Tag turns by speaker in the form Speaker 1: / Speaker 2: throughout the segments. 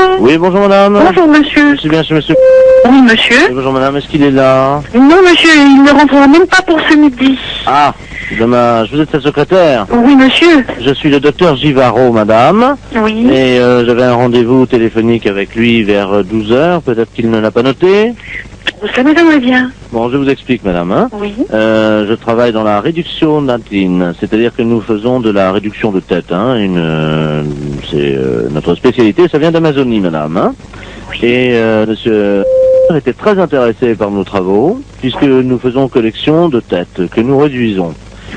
Speaker 1: Allô?
Speaker 2: Oui, bonjour madame.
Speaker 1: Bonjour monsieur.
Speaker 2: Je suis bien chez monsieur.
Speaker 1: Oui monsieur.
Speaker 2: Oui, bonjour madame, est-ce qu'il est là?
Speaker 1: Non monsieur, il ne rentrera même pas pour ce midi.
Speaker 2: Ah, dommage, vous êtes sa secrétaire?
Speaker 1: Oui monsieur.
Speaker 2: Je suis le docteur
Speaker 1: Givaro,
Speaker 2: madame.
Speaker 1: Oui.
Speaker 2: Et j'avais un rendez-vous téléphonique avec lui vers 12 heures, peut-être qu'il ne l'a pas noté.
Speaker 1: Ça m'étonnerait bien.
Speaker 2: Bon, je vous explique madame. Hein.
Speaker 1: Oui.
Speaker 2: Je travaille dans la réduction d'intine, c'est-à-dire que nous faisons de la réduction de tête. Hein. C'est notre spécialité, ça vient d'Amazonie madame. Hein.
Speaker 1: Oui.
Speaker 2: Et monsieur était très intéressé par nos travaux, puisque nous faisons collection de têtes, que nous réduisons.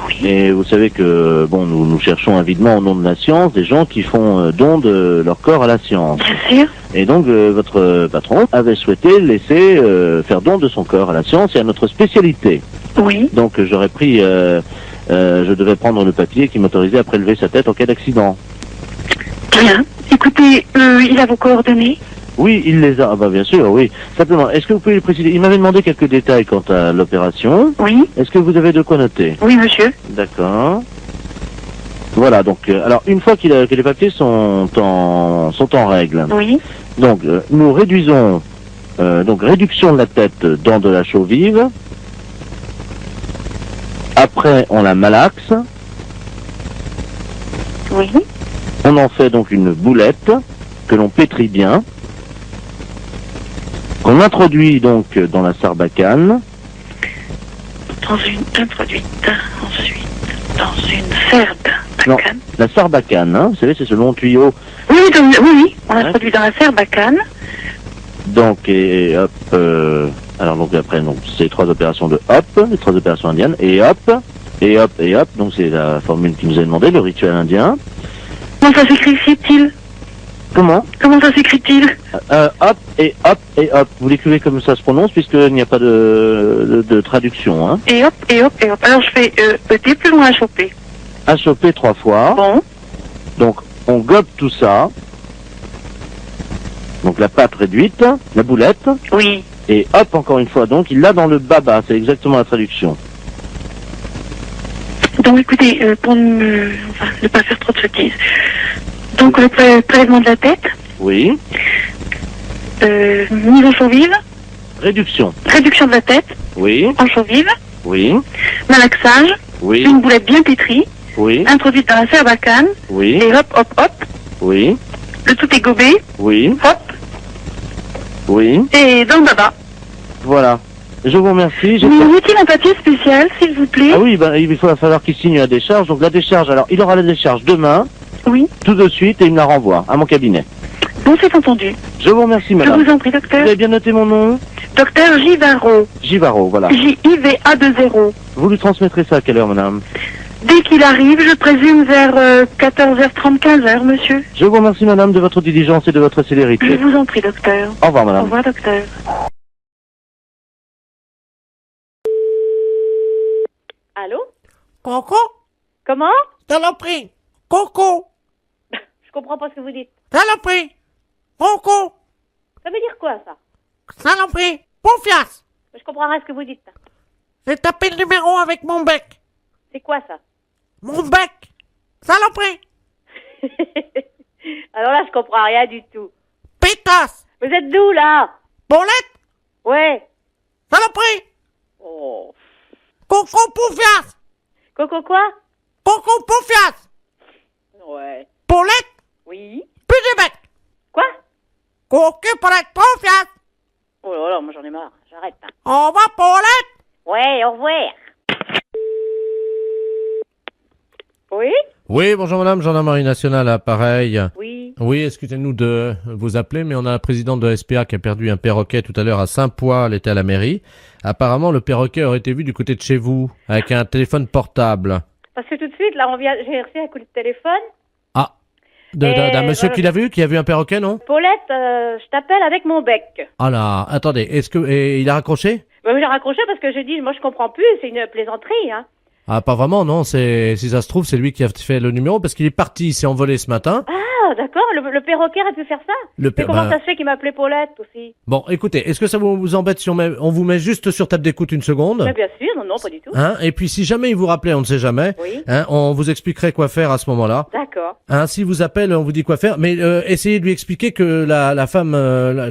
Speaker 1: Oui.
Speaker 2: Et vous savez que, bon, nous cherchons avidement au nom de la science des gens qui font don de leur corps à la science.
Speaker 1: Bien sûr.
Speaker 2: Et donc, votre patron avait souhaité laisser faire don de son corps à la science et à notre spécialité.
Speaker 1: Oui.
Speaker 2: Donc, j'aurais pris, je devais prendre le papier qui m'autorisait à prélever sa tête en cas d'accident.
Speaker 1: Bien. Écoutez, il a vos coordonnées?
Speaker 2: Oui, il les a. Ah bah bien sûr, oui. Simplement, est-ce que vous pouvez le préciser? Il m'avait demandé quelques détails quant à l'opération.
Speaker 1: Oui.
Speaker 2: Est-ce que vous avez de quoi noter?
Speaker 1: Oui monsieur.
Speaker 2: D'accord. Voilà, donc, alors une fois que les papiers sont en règle,
Speaker 1: Oui.
Speaker 2: donc nous réduisons, donc réduction de la tête dans de la chaux vive. Après, on la malaxe.
Speaker 1: Oui.
Speaker 2: On en fait donc une boulette que l'on pétrit bien. On introduit donc dans la sarbacane.
Speaker 1: Introduite ensuite dans une sarbacane.
Speaker 2: Non, la sarbacane, hein, vous savez, c'est ce long tuyau.
Speaker 1: Oui, oui. On
Speaker 2: Ouais.
Speaker 1: introduit dans la sarbacane.
Speaker 2: Donc, et hop, alors donc après, donc, c'est 3 opérations de hop, les 3 opérations indiennes, et hop, et hop, et hop, donc c'est la formule qui nous a demandé, le rituel indien.
Speaker 1: Comment ça s'écrit-il?
Speaker 2: Comment
Speaker 1: ça s'écrit-il?
Speaker 2: Hop, et hop, et hop. Vous l'écrivez comme ça se prononce, puisqu'il n'y a pas de traduction, hein.
Speaker 1: Et hop, et hop, et hop. Alors je fais ET plus loin à choper.
Speaker 2: À choper 3 fois.
Speaker 1: Bon.
Speaker 2: Donc, on gobe tout ça. Donc, la pâte réduite, la boulette.
Speaker 1: Oui.
Speaker 2: Et hop, encore une fois. Donc, il l'a dans le baba. C'est exactement la traduction.
Speaker 1: Donc écoutez, pour ne pas faire trop de sottises. Donc le prélèvement de la tête,
Speaker 2: Oui.
Speaker 1: mise en chaux vive,
Speaker 2: Réduction.
Speaker 1: réduction de la tête
Speaker 2: Oui.
Speaker 1: en chaux vive,
Speaker 2: Oui.
Speaker 1: malaxage,
Speaker 2: Oui.
Speaker 1: une boulette bien pétrie,
Speaker 2: Oui.
Speaker 1: introduite dans la sarbacane,
Speaker 2: Oui.
Speaker 1: et hop, hop, hop,
Speaker 2: Oui.
Speaker 1: le tout est gobé,
Speaker 2: Oui.
Speaker 1: hop,
Speaker 2: Oui.
Speaker 1: et dans le baba.
Speaker 2: Voilà. Je vous remercie.
Speaker 1: Mais y a-t-il un papier spécial, s'il vous plaît?
Speaker 2: Ah oui, ben, il va falloir qu'il signe la décharge. Donc, la décharge, alors, il aura la décharge demain,
Speaker 1: Oui.
Speaker 2: tout de suite, et il me la renvoie à mon cabinet.
Speaker 1: Bon, c'est entendu.
Speaker 2: Je vous remercie,
Speaker 1: Je
Speaker 2: madame.
Speaker 1: vous en prie,
Speaker 2: Vous
Speaker 1: docteur.
Speaker 2: avez bien noté mon nom?
Speaker 1: Docteur Givaro.
Speaker 2: Givaro, voilà.
Speaker 1: J-I-V-A-2-0.
Speaker 2: Vous lui transmettrez ça à quelle heure, madame?
Speaker 1: Dès qu'il arrive, je présume vers 14h30, 15h, monsieur.
Speaker 2: Je vous remercie, madame, de votre diligence et de votre
Speaker 1: Je
Speaker 2: célérité.
Speaker 1: vous en prie, docteur.
Speaker 2: Au revoir,
Speaker 1: Au
Speaker 2: madame.
Speaker 1: revoir, docteur.
Speaker 3: Allô?
Speaker 4: Coco,
Speaker 3: Comment?
Speaker 4: saloperie. Coco,
Speaker 3: Je comprends pas ce que vous dites.
Speaker 4: saloperie. Coco,
Speaker 3: Ça veut dire quoi, ça?
Speaker 4: saloperie. Confiance.
Speaker 3: Je comprends rien ce que vous dites.
Speaker 4: J'ai tapé le numéro avec mon bec.
Speaker 3: C'est quoi, ça?
Speaker 4: Mon bec. Saloperie.
Speaker 3: Alors là, je comprends rien du tout.
Speaker 4: Pétasse.
Speaker 3: Vous êtes d'où, là?
Speaker 4: Paulette.
Speaker 3: Ouais.
Speaker 4: Saloperie.
Speaker 3: Oh.
Speaker 4: Coco, confiance.
Speaker 3: Coco quoi?
Speaker 4: Coco, confiance.
Speaker 3: Ouais.
Speaker 4: Paulette.
Speaker 3: Oui.
Speaker 4: Plus de bec.
Speaker 3: Quoi?
Speaker 4: Coco, Paulette, confiance.
Speaker 3: Oh là là, moi j'en ai marre. J'arrête, hein.
Speaker 4: Au revoir, Paulette.
Speaker 3: Ouais, au revoir. Oui?
Speaker 5: Oui, bonjour madame, gendarmerie nationale, appareil.
Speaker 3: Oui.
Speaker 5: Oui, excusez-nous de vous appeler, mais on a un président de SPA qui a perdu un perroquet tout à l'heure à Saint-Poix, elle était à la mairie. Apparemment, le perroquet aurait été vu du côté de chez vous, avec un téléphone portable.
Speaker 3: Parce que tout de suite, là, j'ai reçu un coup de téléphone.
Speaker 5: Ah, d'un monsieur qui l'a vu, qui a vu un perroquet, non?
Speaker 3: Paulette, je t'appelle avec mon bec.
Speaker 5: Ah là, attendez, et il a raccroché?
Speaker 3: J'ai raccroché parce que j'ai dit, moi je comprends plus, c'est une plaisanterie, hein.
Speaker 5: Ah, pas vraiment, non, si ça se trouve, c'est lui qui a fait le numéro, parce qu'il est parti, il s'est envolé ce matin.
Speaker 3: Ah, Ah, d'accord, le perroquet a pu faire ça.
Speaker 5: Le
Speaker 3: Mais comment ça se fait qu'il m'appelait Paulette aussi?
Speaker 5: Bon, écoutez, est-ce que ça vous embête si on vous met juste sur table d'écoute une seconde?
Speaker 3: Mais bien sûr, non, pas du tout.
Speaker 5: Hein, et puis si jamais il vous rappelait, on ne sait jamais,
Speaker 3: Oui.
Speaker 5: hein, on vous expliquerait quoi faire à ce moment-là.
Speaker 3: D'accord.
Speaker 5: Hein, s'il vous appelle, on vous dit quoi faire, mais essayez de lui expliquer que la femme,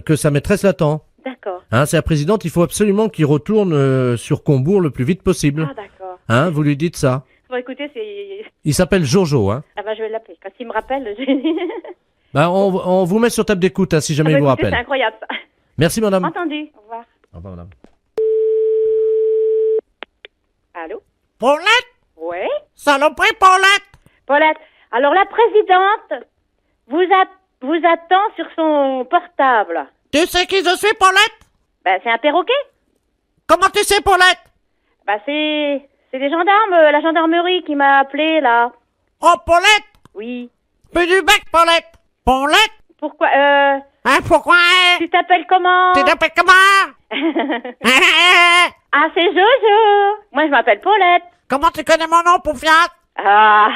Speaker 5: que sa maîtresse l'attend.
Speaker 3: D'accord.
Speaker 5: Hein, c'est la présidente, il faut absolument qu'il retourne sur Combourg le plus vite possible.
Speaker 3: Ah, d'accord.
Speaker 5: Hein, vous lui dites ça.
Speaker 3: Bon, écoutez, c'est...
Speaker 5: Il s'appelle Jojo, hein.
Speaker 3: Ah bah, je vais l'appeler. Quand il me rappelle, je...
Speaker 5: Bah, on vous met sur table d'écoute, hein, si jamais il vous
Speaker 3: écoutez,
Speaker 5: rappelle.
Speaker 3: c'est incroyable, ça.
Speaker 5: Merci, madame.
Speaker 3: Entendu. Au revoir.
Speaker 5: Au revoir, madame.
Speaker 3: Allô?
Speaker 4: Paulette?
Speaker 3: Ouais?
Speaker 4: Saloperie, Paulette!
Speaker 3: Paulette, alors la présidente vous attend sur son portable.
Speaker 4: Tu sais qui je suis, Paulette?
Speaker 3: Ben, c'est un perroquet.
Speaker 4: Comment tu sais, Paulette?
Speaker 3: Ben, c'est les gendarmes, la gendarmerie qui m'a appelé, là.
Speaker 4: Oh, Paulette!
Speaker 3: Oui.
Speaker 4: Plus du bec, Paulette! Paulette?
Speaker 3: Pourquoi,
Speaker 4: Hein, pourquoi?
Speaker 3: tu t'appelles comment?
Speaker 4: Tu t'appelles comment?
Speaker 3: Ah, c'est Jojo. Moi, je m'appelle Paulette.
Speaker 4: Comment tu connais mon nom, Poufias?
Speaker 3: Ah,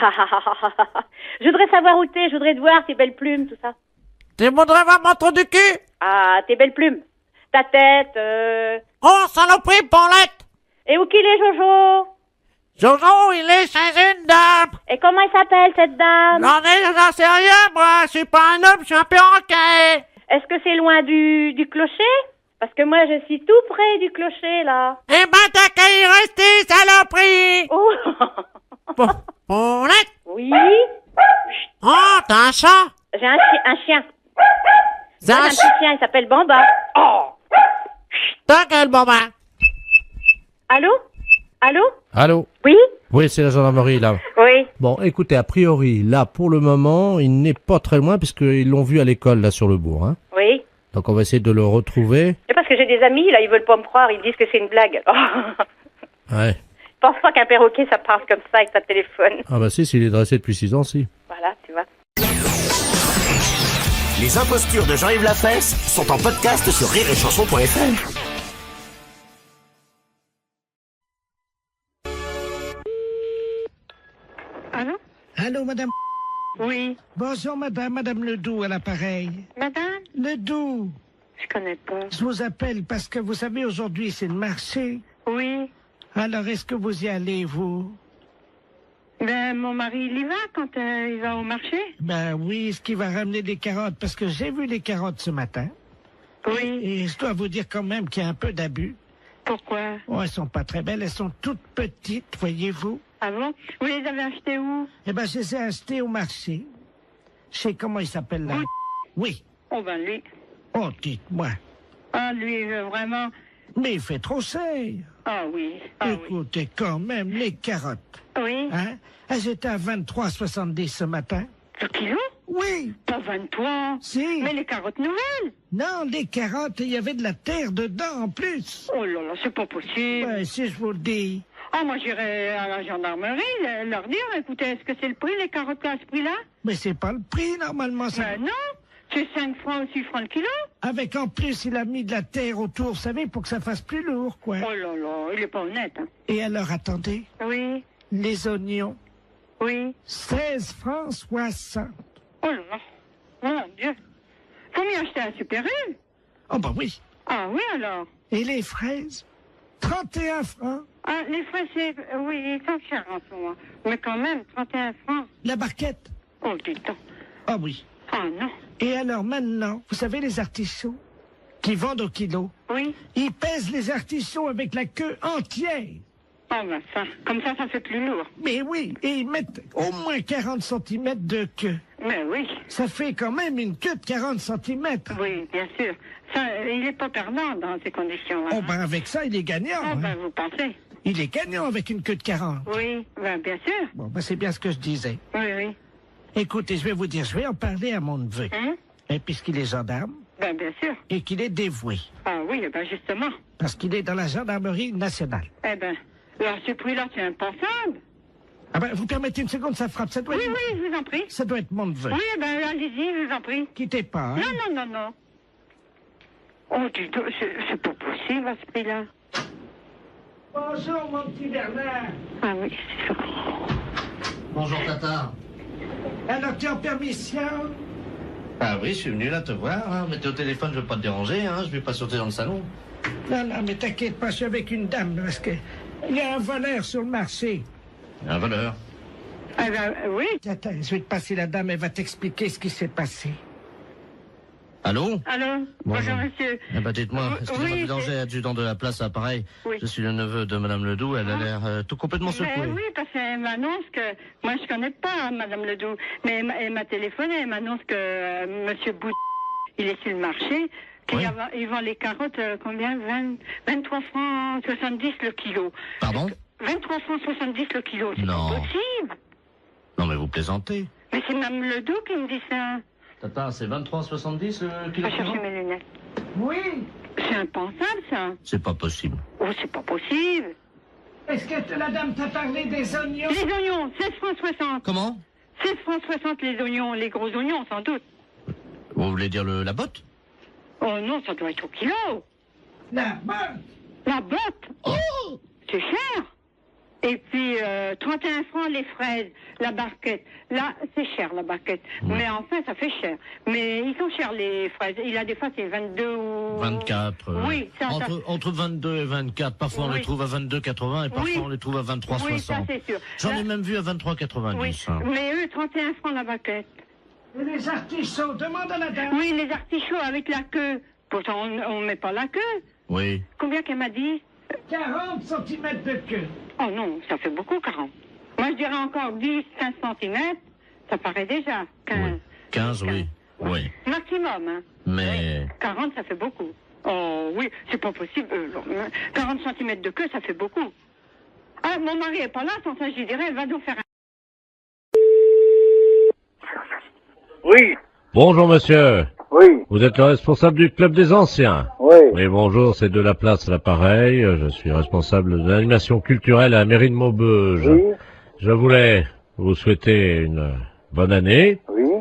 Speaker 3: je voudrais savoir où t'es, je voudrais te voir, tes belles plumes, tout ça.
Speaker 4: Tu voudrais voir mon trou du cul?
Speaker 3: Ah, tes belles plumes. Ta tête,
Speaker 4: Oh, saloperie, Paulette!
Speaker 3: Et où qu'il est, Jojo?
Speaker 4: Jojo, il est chez une dame!
Speaker 3: Et comment il s'appelle, cette dame?
Speaker 4: J'en sais rien, moi! Je suis pas un homme, je suis un perroquet!
Speaker 3: Est-ce que c'est loin du clocher? Parce que moi, je suis tout près du clocher, là.
Speaker 4: Eh ben, t'as qu'à y rester, saloperie!
Speaker 3: Oh.
Speaker 4: Paulette!
Speaker 3: Oui?
Speaker 4: Oh, t'as un chat!
Speaker 3: J'ai un chien.
Speaker 4: C'est
Speaker 3: Moi,
Speaker 4: un
Speaker 3: j'ai un petit chien, il s'appelle Bamba. Oh.
Speaker 4: Ta gueule, Bamba!
Speaker 3: Allô? Allô?
Speaker 5: Allô?
Speaker 3: Oui?
Speaker 5: Oui, c'est la gendarmerie, là.
Speaker 3: Oui.
Speaker 5: Bon, écoutez, a priori, là, pour le moment, il n'est pas très loin, puisqu'ils l'ont vu à l'école, là, sur le bourg, hein.
Speaker 3: Oui.
Speaker 5: Donc, on va essayer de le retrouver.
Speaker 3: C'est parce que j'ai des amis, là, ils veulent pas me croire, ils disent que c'est une blague.
Speaker 5: Ouais.
Speaker 3: Je pense pas qu'un perroquet, ça parle comme ça avec sa téléphone.
Speaker 5: Ah bah si, s'il est dressé depuis 6 ans, si.
Speaker 3: Voilà, tu vois.
Speaker 6: Les impostures de Jean-Yves Lafesse sont en podcast sur rireetchanson.fr.
Speaker 3: Allô?
Speaker 7: Allô, madame.
Speaker 3: Oui.
Speaker 7: Bonjour, madame Ledoux à l'appareil.
Speaker 3: Madame?
Speaker 7: Ledoux,
Speaker 3: Je connais pas.
Speaker 7: je vous appelle parce que vous savez, aujourd'hui, c'est le marché.
Speaker 3: Oui.
Speaker 7: Alors, est-ce que vous y allez, vous?
Speaker 3: Ben, mon mari, il y va quand il va au marché?
Speaker 7: Ben oui, est-ce qu'il va ramener des carottes? Parce que j'ai vu les carottes ce matin.
Speaker 3: Oui.
Speaker 7: Et je dois vous dire quand même qu'il y a un peu d'abus.
Speaker 3: Pourquoi?
Speaker 7: Oh, elles sont pas très belles, elles sont toutes petites, voyez-vous.
Speaker 3: Ah bon? Vous les avez achetées où?
Speaker 7: Eh ben, je les ai achetées au marché. Je sais comment il s'appelle là. Oui.
Speaker 3: Oh ben lui.
Speaker 7: Oh, dites-moi.
Speaker 3: Ah lui, vraiment.
Speaker 7: Mais il fait trop cher.
Speaker 3: Ah oui. Ah oui.
Speaker 7: Écoutez, quand même, les carottes.
Speaker 3: Oui.
Speaker 7: Hein? Elles étaient à 23,70 ce matin.
Speaker 3: Le kilo?
Speaker 7: Oui.
Speaker 3: Pas 23.
Speaker 7: Si.
Speaker 3: Mais les carottes nouvelles?
Speaker 7: Non, les carottes, il y avait de la terre dedans en plus.
Speaker 3: Oh là là, c'est pas possible.
Speaker 7: Ouais, si je vous le dis.
Speaker 3: Ah, moi j'irai à la gendarmerie leur dire, écoutez, est-ce que c'est le prix, les carottes à ce prix-là?
Speaker 7: Mais c'est pas le prix, normalement. Ça...
Speaker 3: Ben non, c'est 5 francs ou 6 francs le kilo.
Speaker 7: Avec en plus, il a mis de la terre autour, vous savez, pour que ça fasse plus lourd, quoi.
Speaker 3: Oh là là, il est pas honnête. Hein.
Speaker 7: Et alors, attendez,
Speaker 3: Oui,
Speaker 7: les oignons,
Speaker 3: oui.
Speaker 7: 16 francs 60.
Speaker 3: Oh là là, mon Dieu. Faut m'y acheter un Super U.
Speaker 7: Oh, bah oui.
Speaker 3: Ah oui alors.
Speaker 7: Et les fraises, 31 francs.
Speaker 3: Ah, les frais, c'est... Oui, ils sont chers en ce moment. Mais quand même, 31 francs.
Speaker 7: La barquette.
Speaker 3: Oh, dis donc.
Speaker 7: Ah oui.
Speaker 3: Ah non.
Speaker 7: Et alors maintenant, vous savez les artichauts qui vendent au kilo,
Speaker 3: Oui.
Speaker 7: ils pèsent les artichauts avec la queue entière.
Speaker 3: Ah ben ça, comme ça fait plus lourd.
Speaker 7: Mais oui, et ils mettent au moins 40 cm de queue.
Speaker 3: Mais oui,
Speaker 7: Ça fait quand même une queue de 40 cm.
Speaker 3: oui, bien sûr. Ça, il est pas perdant dans ces conditions-là.
Speaker 7: Oh ben avec ça, il est gagnant.
Speaker 3: Ah
Speaker 7: hein.
Speaker 3: ben vous pensez?
Speaker 7: Il est gagnant avec une queue de 40.
Speaker 3: Oui, ben bien sûr.
Speaker 7: Bon, ben c'est bien ce que je disais.
Speaker 3: Oui, oui.
Speaker 7: Écoutez, je vais vous dire, je vais en parler à mon neveu.
Speaker 3: Hein?
Speaker 7: Et puisqu'il est gendarme
Speaker 3: Ben bien sûr.
Speaker 7: et qu'il est dévoué,
Speaker 3: Ah oui, ben justement.
Speaker 7: parce qu'il est dans la gendarmerie nationale.
Speaker 3: Eh ben, à ce prix-là, c'est impensable.
Speaker 7: Ah ben, vous permettez une seconde, ça frappe, ça doit
Speaker 3: Oui,
Speaker 7: être...
Speaker 3: oui, je vous en prie.
Speaker 7: Ça doit être mon neveu.
Speaker 3: Oui, eh ben allez-y, je vous en prie.
Speaker 7: Quittez pas, hein.
Speaker 3: Non, non, non, non. Oh, dis donc, c'est pas possible à ce prix-là.
Speaker 7: Bonjour, mon petit Bernard.
Speaker 3: Ah oui, c'est ça.
Speaker 6: Bonjour, Tata.
Speaker 7: Alors, tu es en permission?
Speaker 8: Ah oui, je suis venu là te voir, hein. Mais t'es au téléphone, je veux pas te déranger, hein. Je vais pas sauter dans le salon.
Speaker 7: Non, non, mais t'inquiète pas, je suis avec une dame, parce que il y a un voleur sur le marché.
Speaker 8: Un voleur.
Speaker 1: Ah ben, oui.
Speaker 7: Attends, je vais te passer la dame, elle va t'expliquer ce qui s'est passé.
Speaker 8: Allô?
Speaker 1: Allô? Bonjour, monsieur.
Speaker 8: Eh ben, dites-moi, excusez-moi
Speaker 1: Oui,
Speaker 8: du danger, adjudant de la place à pareil.
Speaker 1: Oui.
Speaker 8: Je suis le neveu de Madame Ledoux, elle a l'air tout complètement secouée.
Speaker 1: Mais oui, parce qu'elle m'annonce que... Moi, je connais pas Madame Ledoux, mais elle m'a téléphoné, elle m'annonce que Monsieur Bout, il est sur le marché,
Speaker 8: Oui.
Speaker 1: il vend les carottes, combien? 23 francs 70 le kilo.
Speaker 8: Pardon?
Speaker 1: 23 francs 70 le kilo, c'est
Speaker 8: Non.
Speaker 1: pas possible.
Speaker 8: Non mais vous plaisantez.
Speaker 1: Mais c'est Mme Ledoux qui me dit ça.
Speaker 8: Tata, c'est 23,70 le
Speaker 1: Je
Speaker 8: kilo
Speaker 1: vais chercher mes lunettes.
Speaker 7: Oui.
Speaker 1: C'est impensable, ça.
Speaker 8: C'est pas possible.
Speaker 1: Oh, c'est pas possible.
Speaker 7: Est-ce que la dame t'a parlé des oignons?
Speaker 1: Les oignons, 16 francs 60.
Speaker 8: Comment?
Speaker 1: 16 francs 60 les oignons, les gros oignons, sans doute.
Speaker 8: Vous voulez dire la botte?
Speaker 1: Oh non, ça doit être au kilo.
Speaker 7: La bonne.
Speaker 1: La botte. Oh, c'est cher. Et puis, 31 francs les fraises, la barquette. Là, c'est cher, la barquette.
Speaker 8: Oui.
Speaker 1: Mais enfin, ça fait cher. Mais ils sont chers, les fraises. Il a des fois, c'est 22 ou...
Speaker 8: 24.
Speaker 1: Oui, ça...
Speaker 8: Entre 22 et 24. Parfois on
Speaker 1: Oui.
Speaker 8: les trouve à 22,80 et parfois
Speaker 1: Oui.
Speaker 8: on les trouve à 23,60.
Speaker 1: Oui, ça, c'est sûr.
Speaker 8: J'en ai
Speaker 1: Là-
Speaker 8: même vu à 23,90.
Speaker 1: Oui,
Speaker 8: hein.
Speaker 1: mais eux, 31 francs la barquette.
Speaker 7: Et les artichauts, demande à la dame.
Speaker 1: Oui, les artichauts avec la queue. Pourtant, on ne met pas la queue.
Speaker 8: Oui.
Speaker 1: Combien qu'elle m'a dit?
Speaker 7: 40 cm de queue.
Speaker 1: Oh non, ça fait beaucoup, 40. Moi, je dirais encore 10, 15 cm. Ça paraît déjà. 15.
Speaker 8: Oui. 15, oui. Oui.
Speaker 1: Maximum, hein.
Speaker 8: Mais...
Speaker 1: 40, ça fait beaucoup. Oh oui, c'est pas possible. 40 cm de queue, ça fait beaucoup. Ah, mon mari est pas là, sans ça, je lui dirais, va donc faire un...
Speaker 9: Oui,
Speaker 5: Bonjour monsieur,
Speaker 9: oui,
Speaker 5: vous êtes le responsable du club des anciens.
Speaker 9: oui.
Speaker 5: Oui, bonjour, c'est de la place à l'appareil. Je suis responsable de l'animation culturelle à la mairie de Maubeuge.
Speaker 9: Oui,
Speaker 5: Je voulais vous souhaiter une bonne année,
Speaker 9: oui,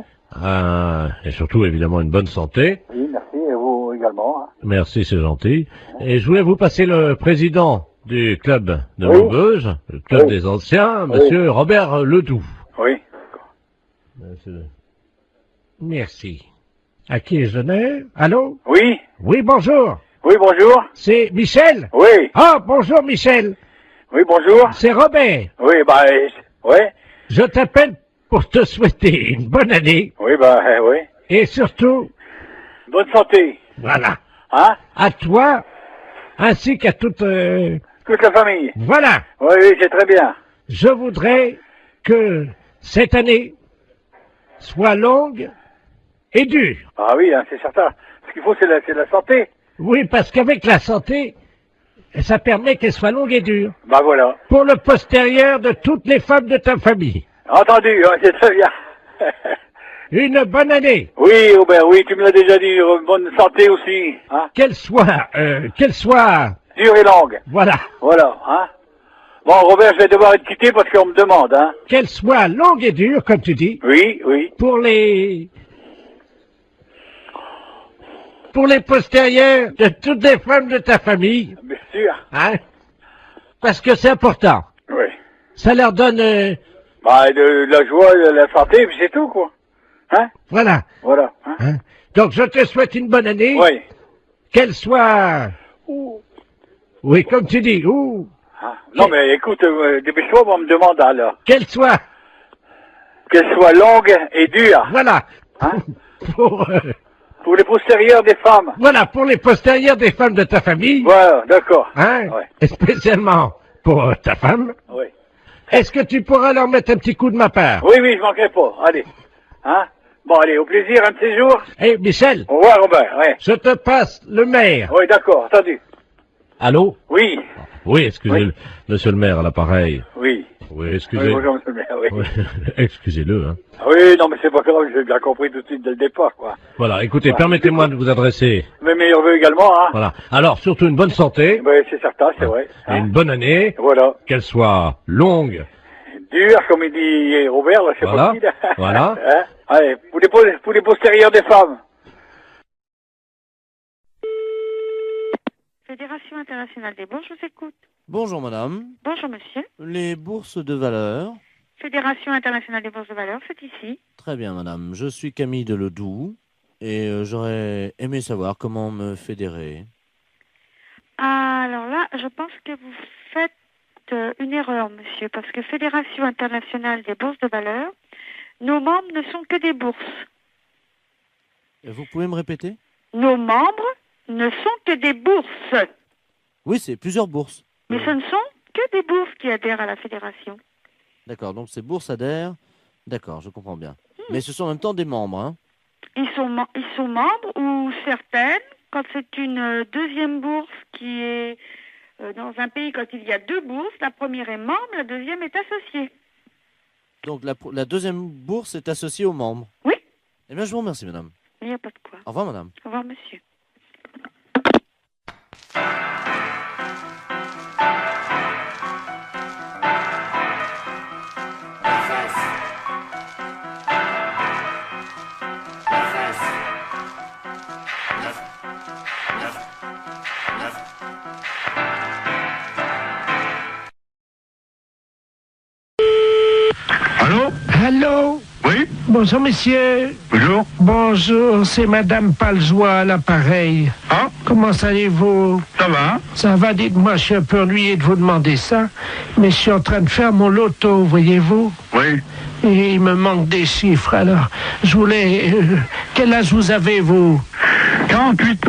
Speaker 5: et surtout évidemment une bonne santé.
Speaker 9: oui, merci, et vous également. Hein.
Speaker 5: Merci, c'est gentil. Et je voulais vous passer le président du club de
Speaker 9: Oui.
Speaker 5: Maubeuge, le club
Speaker 9: Oui.
Speaker 5: des anciens, monsieur Robert Ledoux.
Speaker 9: Oui.
Speaker 5: Merci. À qui ai-je donné? Allô?
Speaker 9: Oui,
Speaker 5: Oui, bonjour.
Speaker 9: oui, bonjour.
Speaker 5: C'est Michel?
Speaker 9: Oui,
Speaker 5: Ah, bonjour Michel.
Speaker 9: oui, bonjour.
Speaker 5: C'est Robert.
Speaker 9: Oui, bah, ouais,
Speaker 5: Je t'appelle pour te souhaiter une bonne année
Speaker 9: oui, bah, oui.
Speaker 5: et surtout,
Speaker 9: Bonne santé,
Speaker 5: voilà,
Speaker 9: hein,
Speaker 5: à toi ainsi qu'à toute...
Speaker 9: toute la famille.
Speaker 5: voilà,
Speaker 9: Oui, oui, c'est très bien.
Speaker 5: je voudrais que cette année soit longue et dure.
Speaker 9: Ah oui, hein, c'est certain. Ce qu'il faut, c'est la santé.
Speaker 5: Oui, parce qu'avec la santé, ça permet qu'elle soit longue et dure.
Speaker 9: Bah voilà.
Speaker 5: Pour le postérieur de toutes les femmes de ta famille.
Speaker 9: Entendu, hein, c'est très bien.
Speaker 5: Une bonne année.
Speaker 9: Oui, Robert, oui, tu me l'as déjà dit. Bonne santé aussi, hein.
Speaker 5: Qu'elle soit,
Speaker 9: Dure et longue.
Speaker 5: voilà,
Speaker 9: Voilà, hein. Bon, Robert, je vais devoir être quitté parce qu'on me demande, hein.
Speaker 5: qu'elle soit longue et dure, comme tu dis,
Speaker 9: Oui, oui.
Speaker 5: pour les postérieurs de toutes les femmes de ta famille,
Speaker 9: Bien sûr.
Speaker 5: hein, parce que c'est important.
Speaker 9: Oui.
Speaker 5: Ça leur donne,
Speaker 9: Bah, de la joie, de la santé, puis c'est tout, quoi. Hein?
Speaker 5: voilà.
Speaker 9: Voilà. Hein?
Speaker 5: Hein. Donc je te souhaite une bonne année,
Speaker 9: Oui.
Speaker 5: qu'elle soit, oui, comme tu dis,
Speaker 9: Hein? Non, mais écoute, dépêche-toi, on me demande alors.
Speaker 5: qu'elle soit,
Speaker 9: Qu'elle soit longue et dure.
Speaker 5: voilà,
Speaker 9: Hein?
Speaker 5: pour,
Speaker 9: Pour les postérieurs des femmes.
Speaker 5: voilà, pour les postérieurs des femmes de ta famille,
Speaker 9: Voilà, d'accord.
Speaker 5: hein,
Speaker 9: Ouais.
Speaker 5: et spécialement pour ta femme.
Speaker 9: Oui.
Speaker 5: Est-ce que tu pourras leur mettre un petit coup de ma part?
Speaker 9: Oui, oui, je manquerai pas. Allez. Hein? Bon, allez, au plaisir, un de ces jours.
Speaker 5: Eh, Michel,
Speaker 9: Au revoir, Robert. Ouais.
Speaker 5: je te passe le maire.
Speaker 9: Oui, d'accord, entendu.
Speaker 5: Allô?
Speaker 9: Oui.
Speaker 5: Oui, excusez,
Speaker 9: Oui.
Speaker 5: monsieur le maire à l'appareil.
Speaker 9: Oui.
Speaker 5: Oui,
Speaker 9: Oui,
Speaker 5: excusez.
Speaker 9: bonjour, monsieur le maire, oui.
Speaker 5: Oui, excusez-le, hein.
Speaker 9: Oui, non, mais c'est pas grave, j'ai bien compris tout de suite dès le départ, quoi.
Speaker 5: Voilà, écoutez,
Speaker 9: Voilà.
Speaker 5: permettez-moi de vous adresser.
Speaker 9: Mes meilleurs vœux également, hein.
Speaker 5: Voilà. Alors, surtout une bonne santé,
Speaker 9: Oui, c'est certain, c'est vrai.
Speaker 5: et
Speaker 9: Hein?
Speaker 5: une bonne année,
Speaker 9: Voilà.
Speaker 5: qu'elle soit longue.
Speaker 9: Dur, comme il dit Robert, là, c'est
Speaker 5: Voilà,
Speaker 9: pas facile.
Speaker 5: voilà.
Speaker 9: Hein? Allez, pour les postérieurs des femmes.
Speaker 1: Fédération internationale des bourses, je vous écoute.
Speaker 8: Bonjour madame.
Speaker 1: Bonjour, monsieur.
Speaker 8: Les bourses de valeur.
Speaker 1: Fédération internationale des bourses de valeur, c'est ici.
Speaker 8: Très bien madame. Je suis Camille de Ledoux.
Speaker 2: Et j'aurais aimé savoir comment me fédérer.
Speaker 1: Alors là, je pense que vous faites une erreur, monsieur, parce que Fédération internationale des bourses de valeur, nos membres ne sont que des bourses.
Speaker 2: Vous pouvez me répéter?
Speaker 1: Nos membres ne sont que des bourses.
Speaker 2: Oui, c'est plusieurs bourses.
Speaker 1: Mais ce ne sont que des bourses qui adhèrent à la fédération.
Speaker 2: D'accord, donc ces bourses adhèrent. D'accord, je comprends bien. Mais ce sont en même temps des membres, hein?
Speaker 1: Ils sont membres ou certaines, quand c'est une deuxième bourse qui est dans un pays, quand il y a deux bourses, la première est membre, la deuxième est associée.
Speaker 2: Donc la deuxième bourse est associée aux membres?
Speaker 1: Oui.
Speaker 2: Eh bien, je vous remercie, madame.
Speaker 1: Il n'y a pas de quoi.
Speaker 2: Au revoir, madame.
Speaker 1: Au revoir, monsieur.
Speaker 9: Allô?
Speaker 7: Allô?
Speaker 9: Oui?
Speaker 7: Bonjour, monsieur.
Speaker 9: Bonjour.
Speaker 7: Bonjour, c'est Madame Palzois à l'appareil.
Speaker 9: Ah?
Speaker 7: Comment allez-vous?
Speaker 9: Ça va?
Speaker 7: Ça va, dites-moi, je suis un peu ennuyé de vous demander ça, mais je suis en train de faire mon loto, voyez-vous?
Speaker 9: Oui.
Speaker 7: Et il me manque des chiffres, alors je voulais... quel âge vous avez, vous?
Speaker 9: 48.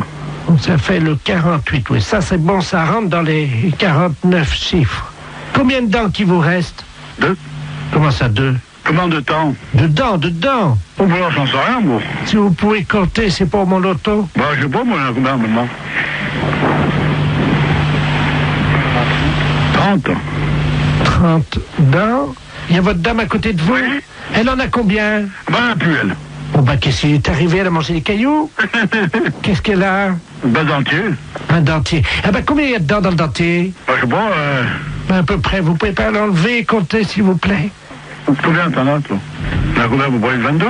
Speaker 7: Ça fait le 48, oui. Ça, c'est bon, ça rentre dans les 49 chiffres. Combien de dents qui vous reste?
Speaker 9: 2.
Speaker 7: Comment ça, 2?
Speaker 9: Comment de temps?
Speaker 7: Dedans.
Speaker 9: Oh, bah, j'en sais rien, moi.
Speaker 7: Si vous pouvez compter, c'est pour mon loto.
Speaker 9: Bah, je sais pas, moi, là, combien maintenant? 30.
Speaker 7: 30 dents. Il y a votre dame à côté de vous?
Speaker 9: Oui.
Speaker 7: Elle en a combien?
Speaker 9: Bah, plus elle.
Speaker 7: Bon, bah, qu'est-ce qui est arrivé? Elle a mangé des cailloux? Qu'est-ce qu'elle a?
Speaker 9: Bah, dentier.
Speaker 7: Un dentier. Ah, bah, combien il y a de dents dans le dentier?
Speaker 9: Bah, je sais pas,
Speaker 7: Bah, à peu près. Vous pouvez pas l'enlever et compter, s'il vous plaît?
Speaker 9: combien t'en as, toi? Là, combien vous prenez 22?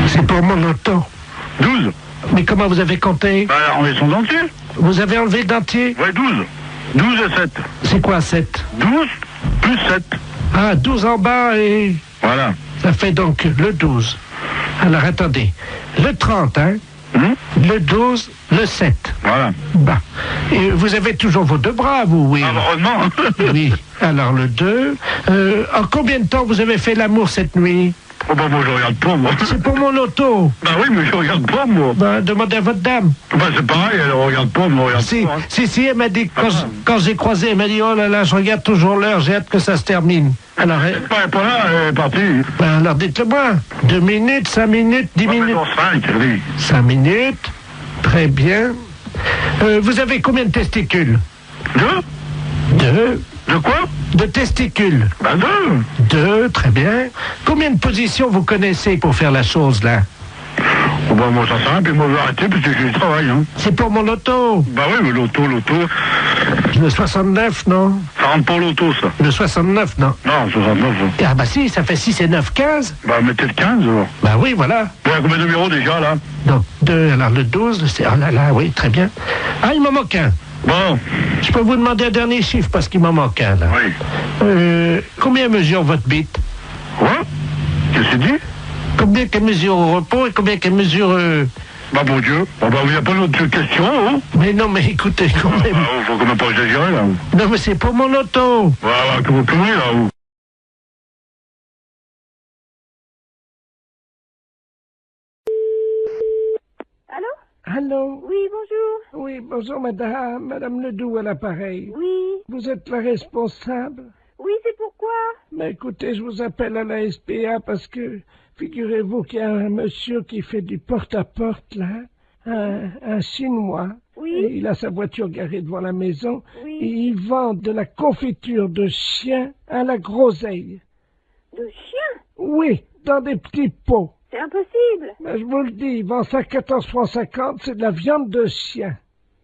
Speaker 7: C'est pour mon loto.
Speaker 9: 12.
Speaker 7: Mais comment vous avez compté?
Speaker 9: Bah, enlever son dentier.
Speaker 7: Vous avez enlevé le dentier?
Speaker 9: Ouais, 12. 12 et 7.
Speaker 7: C'est quoi, 7?
Speaker 9: 12 plus 7.
Speaker 7: Ah, 12 en bas et...
Speaker 9: Voilà.
Speaker 7: Ça fait donc le 12. Alors, attendez. Le 30, hein? Le 12, le 7.
Speaker 9: Voilà.
Speaker 7: Bah. Et vous avez toujours vos deux bras, vous, oui?
Speaker 9: Heureusement.
Speaker 7: Oui. Alors, le 2. En combien de temps vous avez fait l'amour cette nuit?
Speaker 9: Oh, bah, moi, je regarde pas, moi.
Speaker 7: C'est pour mon loto.
Speaker 9: Bah oui, mais je regarde pas, moi.
Speaker 7: Bah, demandez à votre dame.
Speaker 9: Bah, c'est pareil, elle regarde pas, moi, regarde
Speaker 7: Si,
Speaker 9: pas. Hein.
Speaker 7: si, elle m'a dit, quand j'ai croisé, elle m'a dit, oh là là, je regarde toujours l'heure, j'ai hâte que ça se termine. Alors,
Speaker 9: Elle est pas là, elle est partie.
Speaker 7: ben, alors dites-le-moi. 2 minutes, 5 minutes, 10 minutes.
Speaker 9: 5, oui.
Speaker 7: 5 minutes. Très bien. Vous avez combien de testicules? 2.
Speaker 9: De quoi?
Speaker 7: De testicules.
Speaker 9: Bah,
Speaker 7: 2, très bien. Combien de positions vous connaissez pour faire la chose, là?
Speaker 9: Oh, bah, moi, ça sert à rien, puis moi, je vais arrêter, parce que j'ai du travail, hein.
Speaker 7: C'est pour mon loto.
Speaker 9: Bah oui, mais l'auto.
Speaker 7: Le 69, non?
Speaker 9: Ça rentre pas l'auto, ça.
Speaker 7: Le 69, non?
Speaker 9: Non, 69, ça.
Speaker 7: Ah bah si, ça fait 6 et 9, 15.
Speaker 9: Bah, mettez le 15, alors.
Speaker 7: Bah oui, voilà.
Speaker 9: Il y a combien de numéros, déjà, là?
Speaker 7: Donc 2, alors le 12, c'est... Oh là là, oui, très bien. Ah, il m'en manque un.
Speaker 9: Bon.
Speaker 7: Je peux vous demander un dernier chiffre parce qu'il m'en manque un, là.
Speaker 9: Oui.
Speaker 7: Combien mesure votre bite?
Speaker 9: Quoi? Qu'est-ce que c'est dit?
Speaker 7: Combien qu'elle mesure au repos et combien qu'elle mesure...
Speaker 9: Bah, bon Dieu. Bon, bah, il n'y a pas d'autre question, hein?
Speaker 7: Mais non, mais écoutez, quand même...
Speaker 9: Ah, faut quand même pas exagérer, là.
Speaker 7: Non, mais c'est pour mon auto.
Speaker 9: Voilà, que vous pouvez, là, vous.
Speaker 7: Allô?
Speaker 3: Oui, bonjour.
Speaker 7: Oui, bonjour, madame Ledoux à l'appareil.
Speaker 3: Oui.
Speaker 7: Vous êtes la responsable?
Speaker 3: Oui, c'est pourquoi?
Speaker 7: Mais écoutez, je vous appelle à la SPA parce que, figurez-vous qu'il y a un monsieur qui fait du porte-à-porte, là, un Chinois.
Speaker 3: Oui.
Speaker 7: Et il a sa voiture garée devant la maison.
Speaker 3: Oui.
Speaker 7: Et il vend de la confiture de chien à la groseille.
Speaker 3: De chien?
Speaker 7: Oui, dans des petits pots.
Speaker 3: C'est impossible.
Speaker 7: Mais je vous le dis, il vend ça à 14,50 francs, c'est de la viande de chien.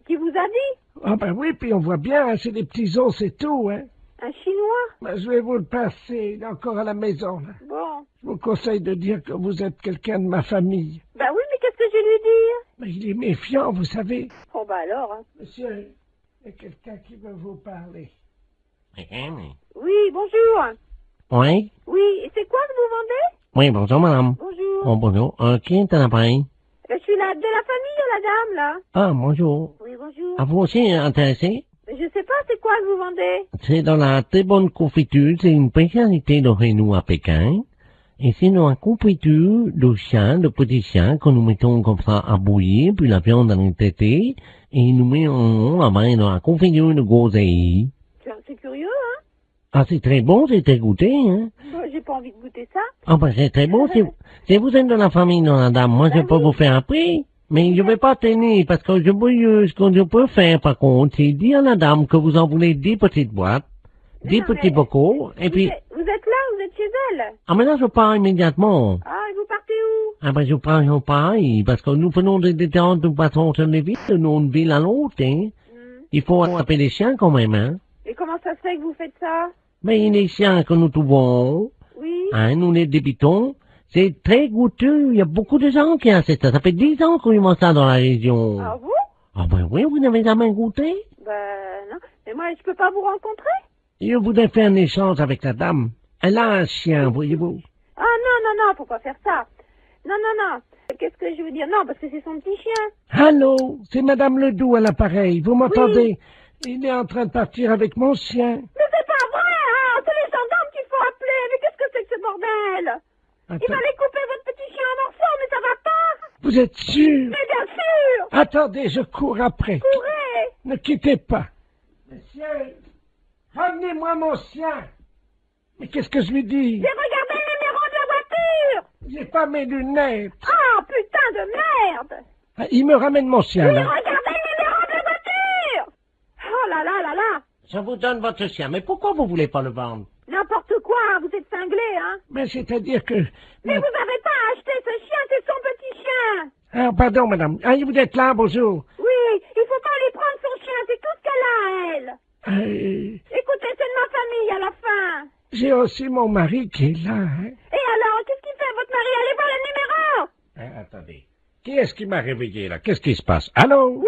Speaker 3: Qui vous a dit?
Speaker 7: Ah ben oui, puis on voit bien, hein, c'est des petits os, c'est tout, hein.
Speaker 3: Un Chinois?
Speaker 7: Ben, je vais vous le passer, il est encore à la maison, là.
Speaker 3: Bon.
Speaker 7: Je vous conseille de dire que vous êtes quelqu'un de ma famille.
Speaker 3: Bah oui, mais qu'est-ce que je vais lui dire?
Speaker 7: Mais il est méfiant, vous savez.
Speaker 3: Oh bah alors, hein.
Speaker 7: Monsieur, il y a quelqu'un qui veut vous parler.
Speaker 3: Oui, bonjour.
Speaker 10: Oui?
Speaker 3: Oui, et c'est quoi que vous vendez?
Speaker 10: Oui, bonjour, madame.
Speaker 3: Bonjour. bonjour.
Speaker 7: Oh, bonjour. Qui est à l'appareil?
Speaker 3: Je suis de la famille de la dame, là.
Speaker 7: Ah, bonjour.
Speaker 3: Oui, bonjour.
Speaker 7: Ah, vous aussi intéressé?
Speaker 3: Je sais pas, c'est quoi que vous vendez?
Speaker 7: C'est dans la très bonne confiture. C'est une spécialité de chez nous à Pékin. Et c'est dans la confiture de chien, de petits chiens, que nous mettons comme ça à bouillir, puis la viande dans les tétés, et nous mettons la main dans la confiture de groseille.
Speaker 3: C'est curieux, hein?
Speaker 7: Ah, c'est très bon, c'est très goûté, hein?
Speaker 3: J'ai pas envie de goûter ça.
Speaker 7: Ah, ben, c'est très bon. Si vous êtes de la famille de la dame, moi, je peux vous faire un prix. Mais je vais pas tenir, parce que ce que je peux faire, par contre, c'est dire à la dame que vous en voulez 10 petites boîtes, 10 petits bocaux, et puis...
Speaker 3: Vous êtes là, vous êtes chez elle?
Speaker 7: Ah, mais là, je pars immédiatement.
Speaker 3: Ah, et vous partez où?
Speaker 7: Ah, ben, je pars pareil, parce que nous faisons des différentes façons sur les villes, d'une ville à l'autre, hein. Il faut attraper les chiens, quand même, hein.
Speaker 3: Et comment ça se fait que vous faites ça?
Speaker 7: Mais les chiens que nous trouvons,
Speaker 3: Oui.
Speaker 7: hein, nous les débitons, c'est très goûteux. Il y a beaucoup de gens qui achètent ça. Ça fait 10 ans qu'on y mange ça dans la région.
Speaker 3: Ah bon?
Speaker 7: Ah ben oui, vous n'avez jamais goûté?
Speaker 3: Non. Mais moi, je peux pas vous rencontrer?
Speaker 7: Je voudrais faire un échange avec la dame. Elle a un chien, voyez-vous.
Speaker 3: Ah non, faut pas faire ça. Non. Qu'est-ce que je veux dire? Non, parce que c'est son petit chien.
Speaker 7: Allô, c'est Madame Ledoux à l'appareil. Vous m'entendez? Il est en train de partir avec mon chien.
Speaker 3: Mais c'est pas vrai, hein! C'est les gendarmes qu'il faut appeler. Mais qu'est-ce que c'est que ce bordel? Il va les couper votre petit chien en morceaux, mais ça va pas!
Speaker 7: Vous êtes sûr?
Speaker 3: Mais bien sûr!
Speaker 7: Attendez, je cours après.
Speaker 3: Courez!
Speaker 7: Ne quittez pas. Monsieur, ramenez-moi mon chien. Mais qu'est-ce que je lui dis?
Speaker 3: J'ai regardé le numéro de la voiture!
Speaker 7: J'ai pas mes lunettes.
Speaker 3: Ah, putain de merde!
Speaker 7: Ah, il me ramène mon chien,
Speaker 3: Oui,
Speaker 7: là.
Speaker 3: regardez le numéro de la voiture! Oh là là!
Speaker 7: Je vous donne votre chien, mais pourquoi vous voulez pas le vendre?
Speaker 3: N'importe quoi, vous êtes cinglé, hein?
Speaker 7: Mais c'est-à-dire que...
Speaker 3: Mais vous n'avez pas acheté ce chien, c'est son petit chien!
Speaker 7: Ah, pardon, madame. Ah, vous êtes là, bonjour.
Speaker 3: Oui, il faut pas lui prendre son chien, c'est tout ce qu'elle a, elle! Écoutez, c'est de ma famille à la fin!
Speaker 7: J'ai aussi mon mari qui est là, hein.
Speaker 3: Et alors, qu'est-ce qu'il fait, votre mari? Allez voir le numéro!
Speaker 7: Attendez. Qui est-ce qui m'a réveillé, là? Qu'est-ce qui se passe? Allô?
Speaker 3: Oui!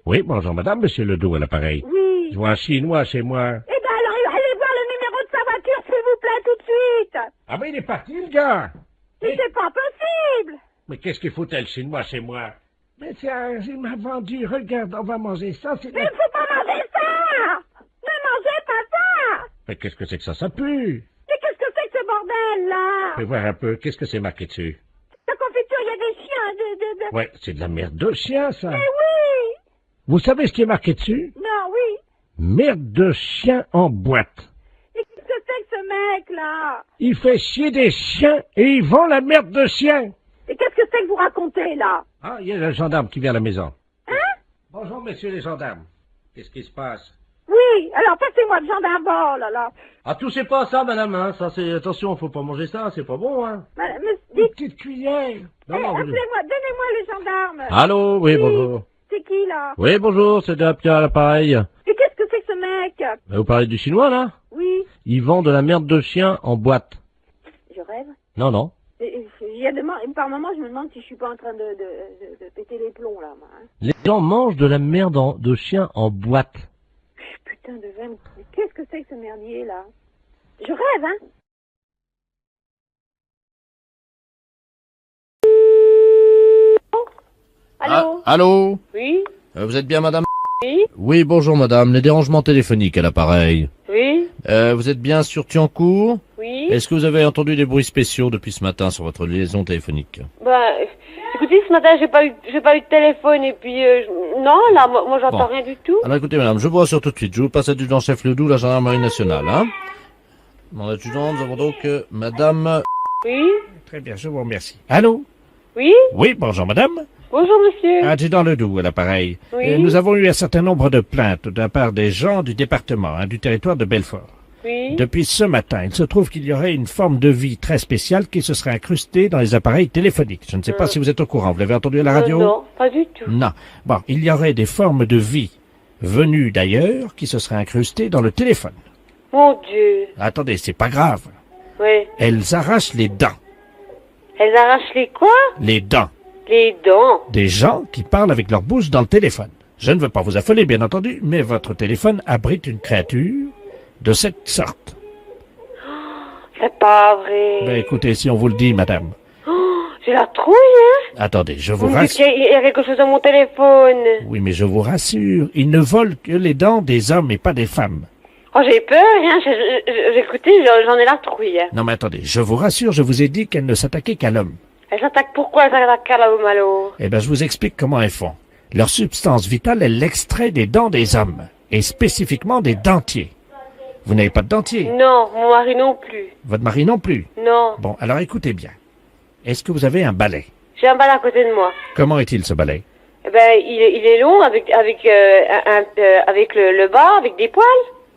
Speaker 7: Oui, bonjour, madame, monsieur Ledoux à l'appareil.
Speaker 3: Oui!
Speaker 7: Je vois un Chinois chez moi.
Speaker 3: Eh ben alors, allez voir le numéro de sa voiture, s'il vous plaît, tout de suite!
Speaker 7: Ah, mais il est parti, le gars!
Speaker 3: Mais c'est pas possible!
Speaker 7: Mais qu'est-ce qu'il foutait, le Chinois, chez moi? Mais tiens, il m'a vendu. Regarde, on va manger ça, c'est...
Speaker 3: Mais il faut pas manger ça! Ne mangez pas ça!
Speaker 7: Mais qu'est-ce que c'est que ça? Ça pue!
Speaker 3: Mais qu'est-ce que c'est que ce bordel, là?
Speaker 7: Fais voir un peu, qu'est-ce que c'est marqué dessus?
Speaker 3: La confiture, il y a des chiens,
Speaker 7: Ouais, c'est de la merde de chien, ça!
Speaker 3: Mais oui!
Speaker 7: Vous savez ce qui est marqué dessus?
Speaker 3: Non, oui!
Speaker 7: Merde de chien en boîte.
Speaker 3: Et qu'est-ce que c'est que ce mec-là?
Speaker 7: Il fait chier des chiens et il vend la merde de chien.
Speaker 3: Et qu'est-ce que c'est que vous racontez, là?
Speaker 7: Ah, il y a le gendarme qui vient à la maison.
Speaker 3: Hein?
Speaker 7: Bonjour, messieurs les gendarmes. Qu'est-ce qui se passe?
Speaker 3: Oui, alors passez-moi le gendarme, oh là là.
Speaker 5: Ah, touchez pas à ça, madame, hein. Ça, c'est, attention, faut pas manger ça, c'est pas bon, hein.
Speaker 3: Madame,
Speaker 7: Une
Speaker 3: dites,
Speaker 7: petite cuillère. Non, non,
Speaker 3: appelez-moi, donnez-moi le gendarme.
Speaker 5: Allô, oui, bonjour.
Speaker 3: C'est qui, là?
Speaker 5: Oui, bonjour, c'est Pierre à l'appareil.
Speaker 3: Et qu'est-ce que c'est que ce mec?
Speaker 5: Vous parlez du chinois, là?
Speaker 3: Oui,
Speaker 5: Il vend de la merde de chien en boîte.
Speaker 3: je rêve.
Speaker 5: Non.
Speaker 3: Il y a par moment, je me demande si je suis pas en train de péter les plombs, là, moi. Hein.
Speaker 5: Les gens mangent de la merde de chien en boîte.
Speaker 3: Putain de veine. Mais qu'est-ce que c'est que ce merdier, là? Je rêve, hein? Allô?
Speaker 5: Allô?
Speaker 3: Oui?
Speaker 5: Vous êtes bien, madame?
Speaker 3: Oui?
Speaker 5: Oui, bonjour, madame. Les dérangements téléphoniques à l'appareil.
Speaker 3: Oui?
Speaker 5: Vous êtes bien sur Thiancourt?
Speaker 3: Oui?
Speaker 5: Est-ce que vous avez entendu des bruits spéciaux depuis ce matin sur votre liaison téléphonique?
Speaker 3: Écoutez, ce matin, j'ai pas eu de téléphone, et puis, non, là, moi j'entends
Speaker 5: Bon.
Speaker 3: rien du tout.
Speaker 5: Alors écoutez, madame, je vous rassure tout de suite. Je vous passe adjudant-chef Ledoux, la gendarmerie nationale, hein? Mon adjudant, nous avons donc madame...
Speaker 3: Oui?
Speaker 7: Très bien, je vous remercie. Allô?
Speaker 3: Oui?
Speaker 7: Oui, bonjour, madame.
Speaker 3: Bonjour, monsieur.
Speaker 7: Adjudant Ledoux à l'appareil.
Speaker 3: Oui.
Speaker 7: Nous avons eu un certain nombre de plaintes de la part des gens du département, du territoire de Belfort.
Speaker 3: Oui?
Speaker 7: Depuis ce matin, il se trouve qu'il y aurait une forme de vie très spéciale qui se serait incrustée dans les appareils téléphoniques. Je ne sais pas si vous êtes au courant. Vous l'avez entendu à la radio?
Speaker 3: Non, pas du tout.
Speaker 7: Non. Bon, il y aurait des formes de vie venues d'ailleurs qui se seraient incrustées dans le téléphone.
Speaker 3: Mon Dieu.
Speaker 7: Attendez, c'est pas grave.
Speaker 3: Oui.
Speaker 7: Elles arrachent les dents.
Speaker 3: Elles arrachent les quoi?
Speaker 7: Les dents.
Speaker 3: Les dents.
Speaker 7: Des gens qui parlent avec leur bouche dans le téléphone. Je ne veux pas vous affoler, bien entendu, mais votre téléphone abrite une créature de cette sorte.
Speaker 3: C'est pas vrai.
Speaker 7: Ben écoutez, si on vous le dit, madame.
Speaker 3: J'ai la trouille, hein.
Speaker 10: Attendez, je vous
Speaker 3: Vous me dites
Speaker 10: rassure.
Speaker 3: qu'il y a quelque chose dans mon téléphone.
Speaker 10: Oui, mais je vous rassure, ils ne volent que les dents des hommes et pas des femmes.
Speaker 3: Oh, j'ai peur, hein. Écoutez, j'en ai la trouille, hein.
Speaker 10: Non, mais attendez, je vous rassure, je vous ai dit qu'elles ne s'attaquaient qu'à l'homme.
Speaker 3: Elle s'attaque pourquoi elle s'attaque à l'homme, alors?
Speaker 10: Eh ben, je vous explique comment elles font. Leur substance vitale est l'extrait des dents des hommes, et spécifiquement des dentiers. Vous n'avez pas de dentier?
Speaker 3: Non, mon mari non plus.
Speaker 10: Votre mari non plus?
Speaker 3: Non.
Speaker 10: Bon, alors écoutez bien. Est-ce que vous avez un balai?
Speaker 3: J'ai un balai à côté de moi.
Speaker 10: Comment est-il, ce balai?
Speaker 3: Eh ben, il est long avec le bas, avec des poils.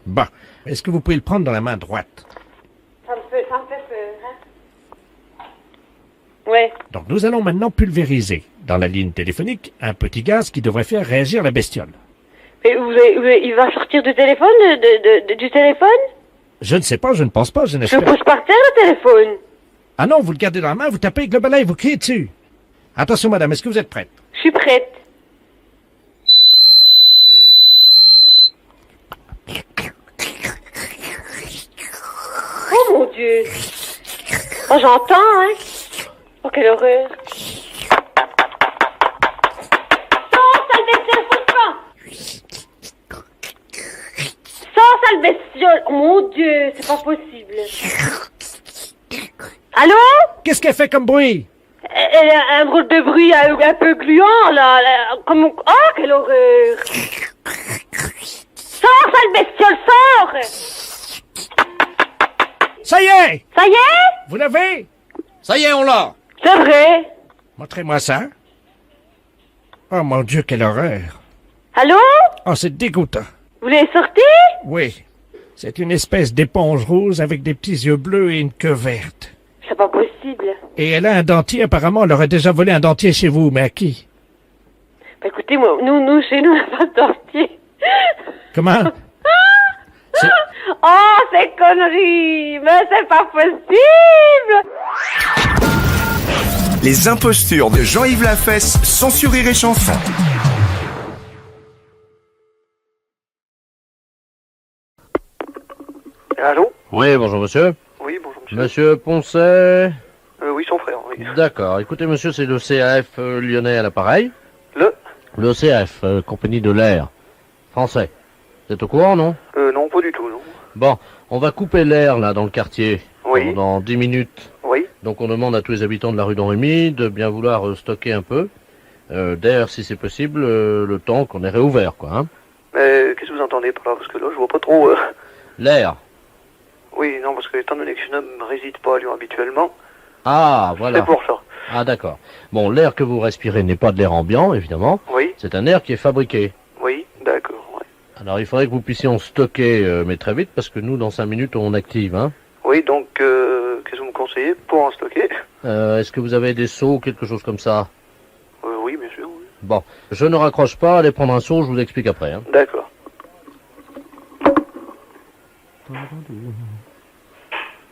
Speaker 10: Bon. Est-ce que vous pouvez le prendre dans la main droite?
Speaker 3: Ça me fait peur, hein. Ouais.
Speaker 10: Donc nous allons maintenant pulvériser, dans la ligne téléphonique, un petit gaz qui devrait faire réagir la bestiole.
Speaker 3: Mais il va sortir du téléphone, du téléphone?
Speaker 10: Je ne sais pas, je ne pense pas, je
Speaker 3: Je le
Speaker 10: n'espère.
Speaker 3: pose par terre, le téléphone.
Speaker 10: Ah non, vous le gardez dans la main, vous tapez avec le balai, vous criez dessus. Attention madame, est-ce que vous êtes prête?
Speaker 3: Je suis prête. Oh mon Dieu. Oh, j'entends, hein. Oh, quelle horreur. Sors, sale bestiole, fous-toi. Sors, sale bestiole. Oh mon Dieu, c'est pas possible. Allô?
Speaker 10: Qu'est-ce qu'elle fait comme bruit?
Speaker 3: Elle a un drôle de bruit un peu gluant, là. Comme... Oh, quelle horreur. Sors, sale bestiole, sors.
Speaker 10: Ça y est!
Speaker 3: Ça y est?
Speaker 10: Vous l'avez?
Speaker 6: Ça y est, on l'a.
Speaker 3: C'est vrai.
Speaker 10: Montrez-moi ça. Oh mon Dieu, quelle horreur.
Speaker 3: Allô?
Speaker 10: Oh, c'est dégoûtant.
Speaker 3: Vous l'avez sorti?
Speaker 10: Oui. C'est une espèce d'éponge rose avec des petits yeux bleus et une queue verte.
Speaker 3: C'est pas possible.
Speaker 10: Et elle a un dentier, apparemment, elle aurait déjà volé un dentier chez vous, mais à qui?
Speaker 3: Bah écoutez, moi, nous, chez nous, on n'a pas de dentier.
Speaker 10: Comment?
Speaker 3: Oh, c'est connerie! Mais c'est pas possible!
Speaker 11: Les impostures de Jean-Yves Lafesse sont sur Rire et Chanson.
Speaker 12: Allô?
Speaker 5: Oui, bonjour monsieur.
Speaker 12: Oui, bonjour monsieur.
Speaker 5: Monsieur Poncet.
Speaker 12: Oui, son frère, oui.
Speaker 5: D'accord. Écoutez monsieur, c'est le CAF lyonnais à l'appareil. Le CAF, compagnie de l'air. Français. Vous êtes au courant, non?
Speaker 12: Non, pas du tout, non.
Speaker 5: Bon, on va couper l'air là dans le quartier.
Speaker 12: Oui.
Speaker 5: Dans 10 minutes.
Speaker 12: Oui.
Speaker 5: Donc on demande à tous les habitants de la rue d'Henri Rémy de bien vouloir stocker un peu d'air si c'est possible, le temps qu'on est réouvert, quoi. Hein.
Speaker 12: Mais qu'est-ce que vous entendez par là? Parce que là, je vois pas trop...
Speaker 5: L'air.
Speaker 12: Oui, non, parce que étant donné que je ne réside pas à Lyon habituellement...
Speaker 5: Ah, voilà.
Speaker 12: C'est pour ça.
Speaker 5: Ah, d'accord. Bon, l'air que vous respirez n'est pas de l'air ambiant, évidemment.
Speaker 12: Oui.
Speaker 5: C'est un air qui est fabriqué.
Speaker 12: Oui, d'accord, oui.
Speaker 5: Alors, il faudrait que vous puissiez en stocker, mais très vite, parce que nous, dans 5 minutes, on active, hein.
Speaker 12: Oui, donc, qu'est-ce que vous me conseillez pour en stocker?
Speaker 5: Est-ce que vous avez des seaux ou quelque chose comme ça?
Speaker 12: Oui, bien sûr, oui.
Speaker 5: Bon, je ne raccroche pas, allez prendre un seau, je vous explique après, hein.
Speaker 12: D'accord.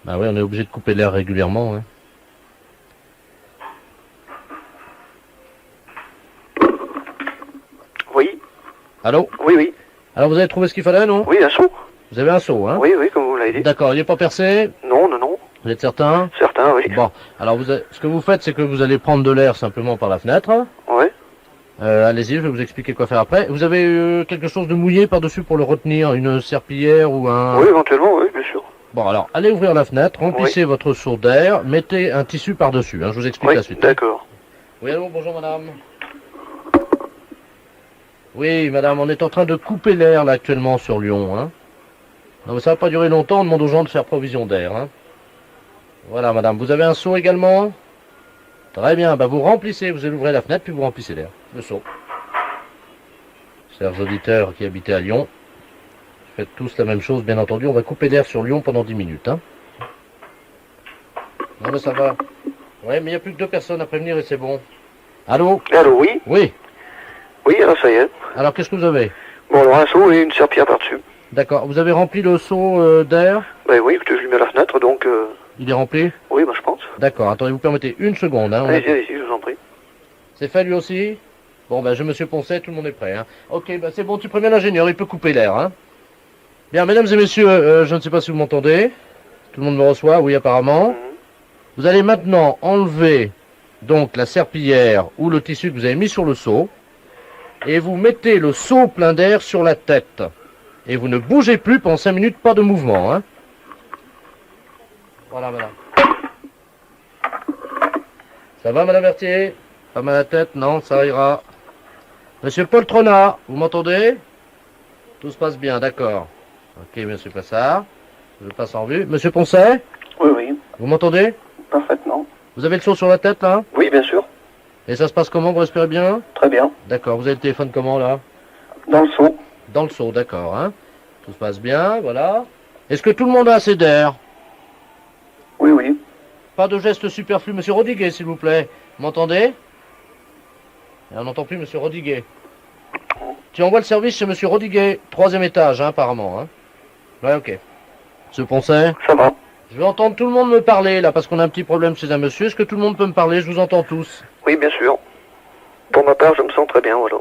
Speaker 5: Bah oui, on est obligé de couper l'air régulièrement, hein.
Speaker 12: Oui.
Speaker 5: Allô?
Speaker 12: Oui, oui.
Speaker 5: Alors, vous avez trouvé ce qu'il fallait, non?
Speaker 12: Oui, un seau.
Speaker 5: Vous avez un seau, hein?
Speaker 12: Oui, oui, comme vous l'avez dit.
Speaker 5: D'accord, il n'est pas percé?
Speaker 12: Non, non, non.
Speaker 5: Vous êtes certain?
Speaker 12: Certain, oui.
Speaker 5: Bon, alors ce que vous faites, c'est que vous allez prendre de l'air simplement par la fenêtre.
Speaker 12: Oui.
Speaker 5: Allez-y, je vais vous expliquer quoi faire après. Vous avez quelque chose de mouillé par-dessus pour le retenir, une serpillière ou un...
Speaker 12: Oui, éventuellement, oui, bien sûr.
Speaker 5: Bon, alors, allez ouvrir la fenêtre, remplissez votre seau d'air, mettez un tissu par-dessus, hein, je vous explique la suite.
Speaker 12: D'accord.
Speaker 5: Oui, allô, bonjour madame. Oui, madame, on est en train de couper l'air là actuellement sur Lyon, hein. Non, mais ça va pas durer longtemps, on demande aux gens de faire provision d'air, hein. Voilà, madame, vous avez un seau également? Très bien, bah vous remplissez, vous ouvrez la fenêtre, puis vous remplissez l'air, le seau. Chers auditeurs qui habitez à Lyon, faites tous la même chose, bien entendu, on va couper l'air sur Lyon pendant 10 minutes, hein. Non, mais ça va. Ouais, mais il n'y a plus que 2 personnes à prévenir et c'est bon. Allô?
Speaker 12: Allô, oui?
Speaker 5: Oui.
Speaker 12: Oui, alors ça y est.
Speaker 5: Alors, qu'est-ce que vous avez?
Speaker 12: Bon, alors un seau et une serpillière par-dessus.
Speaker 5: D'accord. Vous avez rempli le seau d'air?
Speaker 12: Ben oui, écoutez, je lui mets à la fenêtre, donc...
Speaker 5: Il est rempli?
Speaker 12: Oui, ben je pense.
Speaker 5: D'accord. Attendez, vous permettez une seconde, hein.
Speaker 12: Allez-y, allez-y, je vous en prie.
Speaker 5: C'est fait lui aussi? Bon, ben, monsieur Poncet, tout le monde est prêt, hein. Ok, ben c'est bon, tu préviens l'ingénieur, il peut couper l'air, hein. Bien, mesdames et messieurs, je ne sais pas si vous m'entendez. Tout le monde me reçoit, oui, apparemment. Vous allez maintenant enlever donc la serpillière ou le tissu que vous avez mis sur le seau, et vous mettez le seau plein d'air sur la tête. Et vous ne bougez plus pendant 5 minutes, pas de mouvement. Hein. Voilà, madame. Ça va, madame Berthier? Pas mal à la tête? Non, ça ira. Monsieur Poltrona, vous m'entendez? Tout se passe bien, d'accord. Ok, monsieur Passard. Je passe en vue. Monsieur Poncet?
Speaker 12: Oui, oui,
Speaker 5: Vous m'entendez?
Speaker 12: parfaitement.
Speaker 5: Vous avez le seau sur la tête, là?
Speaker 12: Oui, bien sûr.
Speaker 5: Et ça se passe comment? Vous respirez bien?
Speaker 12: Très bien.
Speaker 5: D'accord. Vous avez le téléphone comment, là?
Speaker 12: Dans le seau.
Speaker 5: Dans le seau, d'accord. Hein. Tout se passe bien, voilà. Est-ce que tout le monde a assez d'air?
Speaker 12: Oui, oui.
Speaker 5: Pas de gestes superflus. Monsieur Rodiguet, s'il vous plaît. Vous m'entendez? Et on n'entend plus monsieur Rodiguet. Tu envoies le service chez monsieur Rodiguet. 3e étage, hein, apparemment. Hein. Ouais, ok. Monsieur Poncet?
Speaker 12: Ça va.
Speaker 5: Je vais entendre tout le monde me parler, là, parce qu'on a un petit problème chez un monsieur. Est-ce que tout le monde peut me parler? Je vous entends tous.
Speaker 12: Oui, bien sûr. Pour ma part, je me sens très bien, voilà.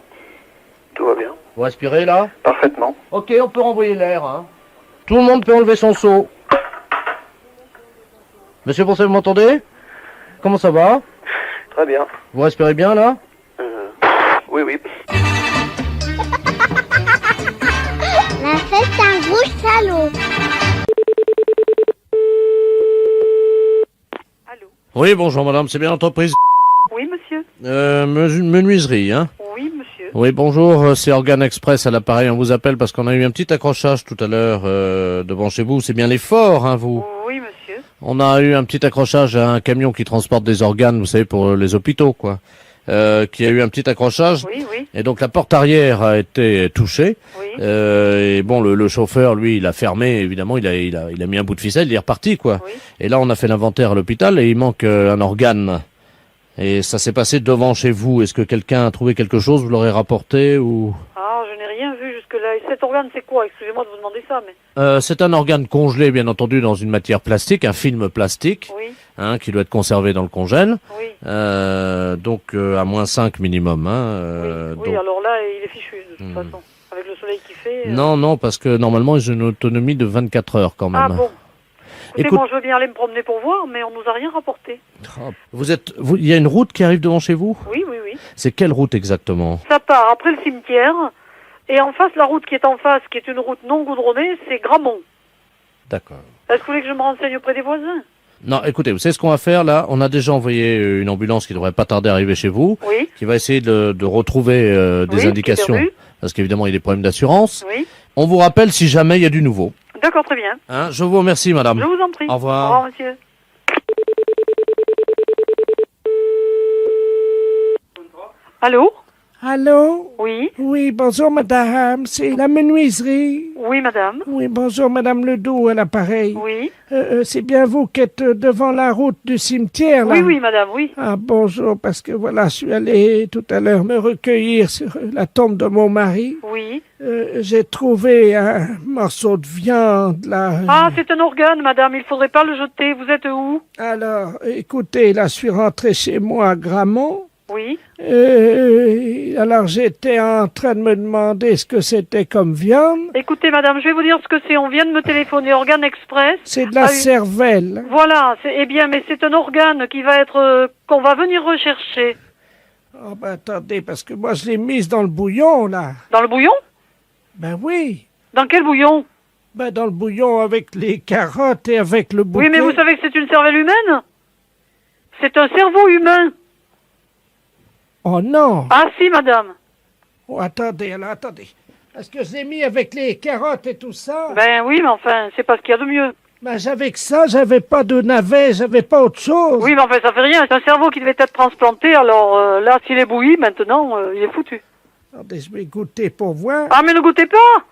Speaker 12: Tout va bien.
Speaker 5: Vous respirez, là?
Speaker 12: Parfaitement.
Speaker 5: Ok, on peut renvoyer l'air, hein. Tout le monde peut enlever son seau. Monsieur Poncet, vous m'entendez? Comment ça va?
Speaker 12: Très bien.
Speaker 5: Vous respirez bien, là?
Speaker 12: Oui, oui.
Speaker 13: La fête, c'est un gros salaud.
Speaker 5: Oui, bonjour madame, c'est bien l'entreprise
Speaker 14: Oui, monsieur.
Speaker 5: menuiserie, hein?
Speaker 14: Oui, monsieur.
Speaker 5: Oui, bonjour, c'est Organe Express à l'appareil, on vous appelle parce qu'on a eu un petit accrochage tout à l'heure devant chez vous, c'est bien les Forts, hein, vous?
Speaker 14: Oui, monsieur.
Speaker 5: On a eu un petit accrochage à un camion qui transporte des organes, vous savez, pour les hôpitaux, quoi. Qui a eu un petit accrochage.
Speaker 14: Oui, oui.
Speaker 5: Et donc la porte arrière a été touchée.
Speaker 14: Oui.
Speaker 5: Et bon, le chauffeur, lui, il a fermé, évidemment, il a mis un bout de ficelle, il est reparti, quoi.
Speaker 14: Oui.
Speaker 5: Et là, on a fait l'inventaire à l'hôpital et il manque un organe. Et ça s'est passé devant chez vous. Est-ce que quelqu'un a trouvé quelque chose, vous l'aurez rapporté ou...
Speaker 14: Ah, je n'ai rien vu jusque-là. Et cet organe, c'est quoi? Excusez-moi de vous demander ça, mais...
Speaker 5: C'est un organe congelé, bien entendu, dans une matière plastique, un film plastique,
Speaker 14: Oui.
Speaker 5: hein, qui doit être conservé dans le congèle.
Speaker 14: Oui.
Speaker 5: Donc à -5 minimum. Hein,
Speaker 14: Oui,
Speaker 5: donc...
Speaker 14: alors là, il est fichu, de toute façon. Avec le soleil qui fait...
Speaker 5: Non, parce que normalement, ils ont une autonomie de 24 heures quand même.
Speaker 14: Ah bon. Écoutez,
Speaker 5: Écoute...
Speaker 14: moi, je veux bien aller me promener pour voir, mais on nous a rien rapporté.
Speaker 5: Il y a une route qui arrive devant chez vous?
Speaker 14: Oui, oui, oui.
Speaker 5: C'est quelle route exactement?
Speaker 14: Ça part après le cimetière, et en face, la route qui est en face, qui est une route non goudronnée, c'est Gramont.
Speaker 5: D'accord.
Speaker 14: Est-ce que vous voulez que je me renseigne auprès des voisins?
Speaker 5: Non, écoutez, vous savez ce qu'on va faire là? On a déjà envoyé une ambulance qui devrait pas tarder à arriver chez vous,
Speaker 14: oui,
Speaker 5: qui va essayer de retrouver des indications, parce qu'évidemment il y a des problèmes d'assurance.
Speaker 14: Oui.
Speaker 5: On vous rappelle si jamais il y a du nouveau.
Speaker 14: D'accord, très bien.
Speaker 5: Hein, je vous remercie, madame.
Speaker 14: Je vous en prie.
Speaker 5: Au revoir.
Speaker 14: Au revoir, monsieur. Allô?
Speaker 4: Allô?
Speaker 14: Oui.
Speaker 4: Oui, bonjour madame, c'est la menuiserie.
Speaker 14: Oui, madame.
Speaker 4: Oui, bonjour madame Ledoux à l'appareil.
Speaker 14: Oui.
Speaker 4: C'est bien vous qui êtes devant la route du cimetière, là?
Speaker 14: Oui, oui, madame, oui.
Speaker 4: Ah, bonjour, parce que voilà, je suis allé tout à l'heure me recueillir sur la tombe de mon mari.
Speaker 14: Oui.
Speaker 4: J'ai trouvé un morceau de viande, là.
Speaker 14: Ah, c'est un organe, madame, il faudrait pas le jeter. Vous êtes où?
Speaker 4: Alors, écoutez, là, je suis rentré chez moi à Gramont.
Speaker 14: Oui.
Speaker 4: Alors j'étais en train de me demander ce que c'était comme viande.
Speaker 14: Écoutez, madame, je vais vous dire ce que c'est. On vient de me téléphoner, Organe Express.
Speaker 4: C'est de la cervelle.
Speaker 14: Voilà, eh bien, mais c'est un organe qui va être, qu'on va venir rechercher.
Speaker 4: Oh, ben attendez, parce que moi je l'ai mise dans le bouillon, là.
Speaker 14: Dans le bouillon?
Speaker 4: Ben oui.
Speaker 14: Dans quel bouillon?
Speaker 4: Ben dans le bouillon avec les carottes et avec le bouquet.
Speaker 14: Oui, mais vous savez que c'est une cervelle humaine? C'est un cerveau humain.
Speaker 4: Oh non!
Speaker 14: Ah si, madame.
Speaker 4: Oh, attendez, alors attendez. Est-ce que je l'ai mis avec les carottes et tout ça?
Speaker 14: Ben oui, mais enfin, c'est pas ce qu'il y a de mieux.
Speaker 4: Ben j'avais que ça, j'avais pas de navet, j'avais pas autre chose.
Speaker 14: Oui, mais enfin, ça fait rien. C'est un cerveau qui devait être transplanté, alors là, s'il est bouilli, maintenant, il est foutu.
Speaker 4: Attendez, je vais goûter pour voir.
Speaker 14: Ah, mais ne goûtez pas!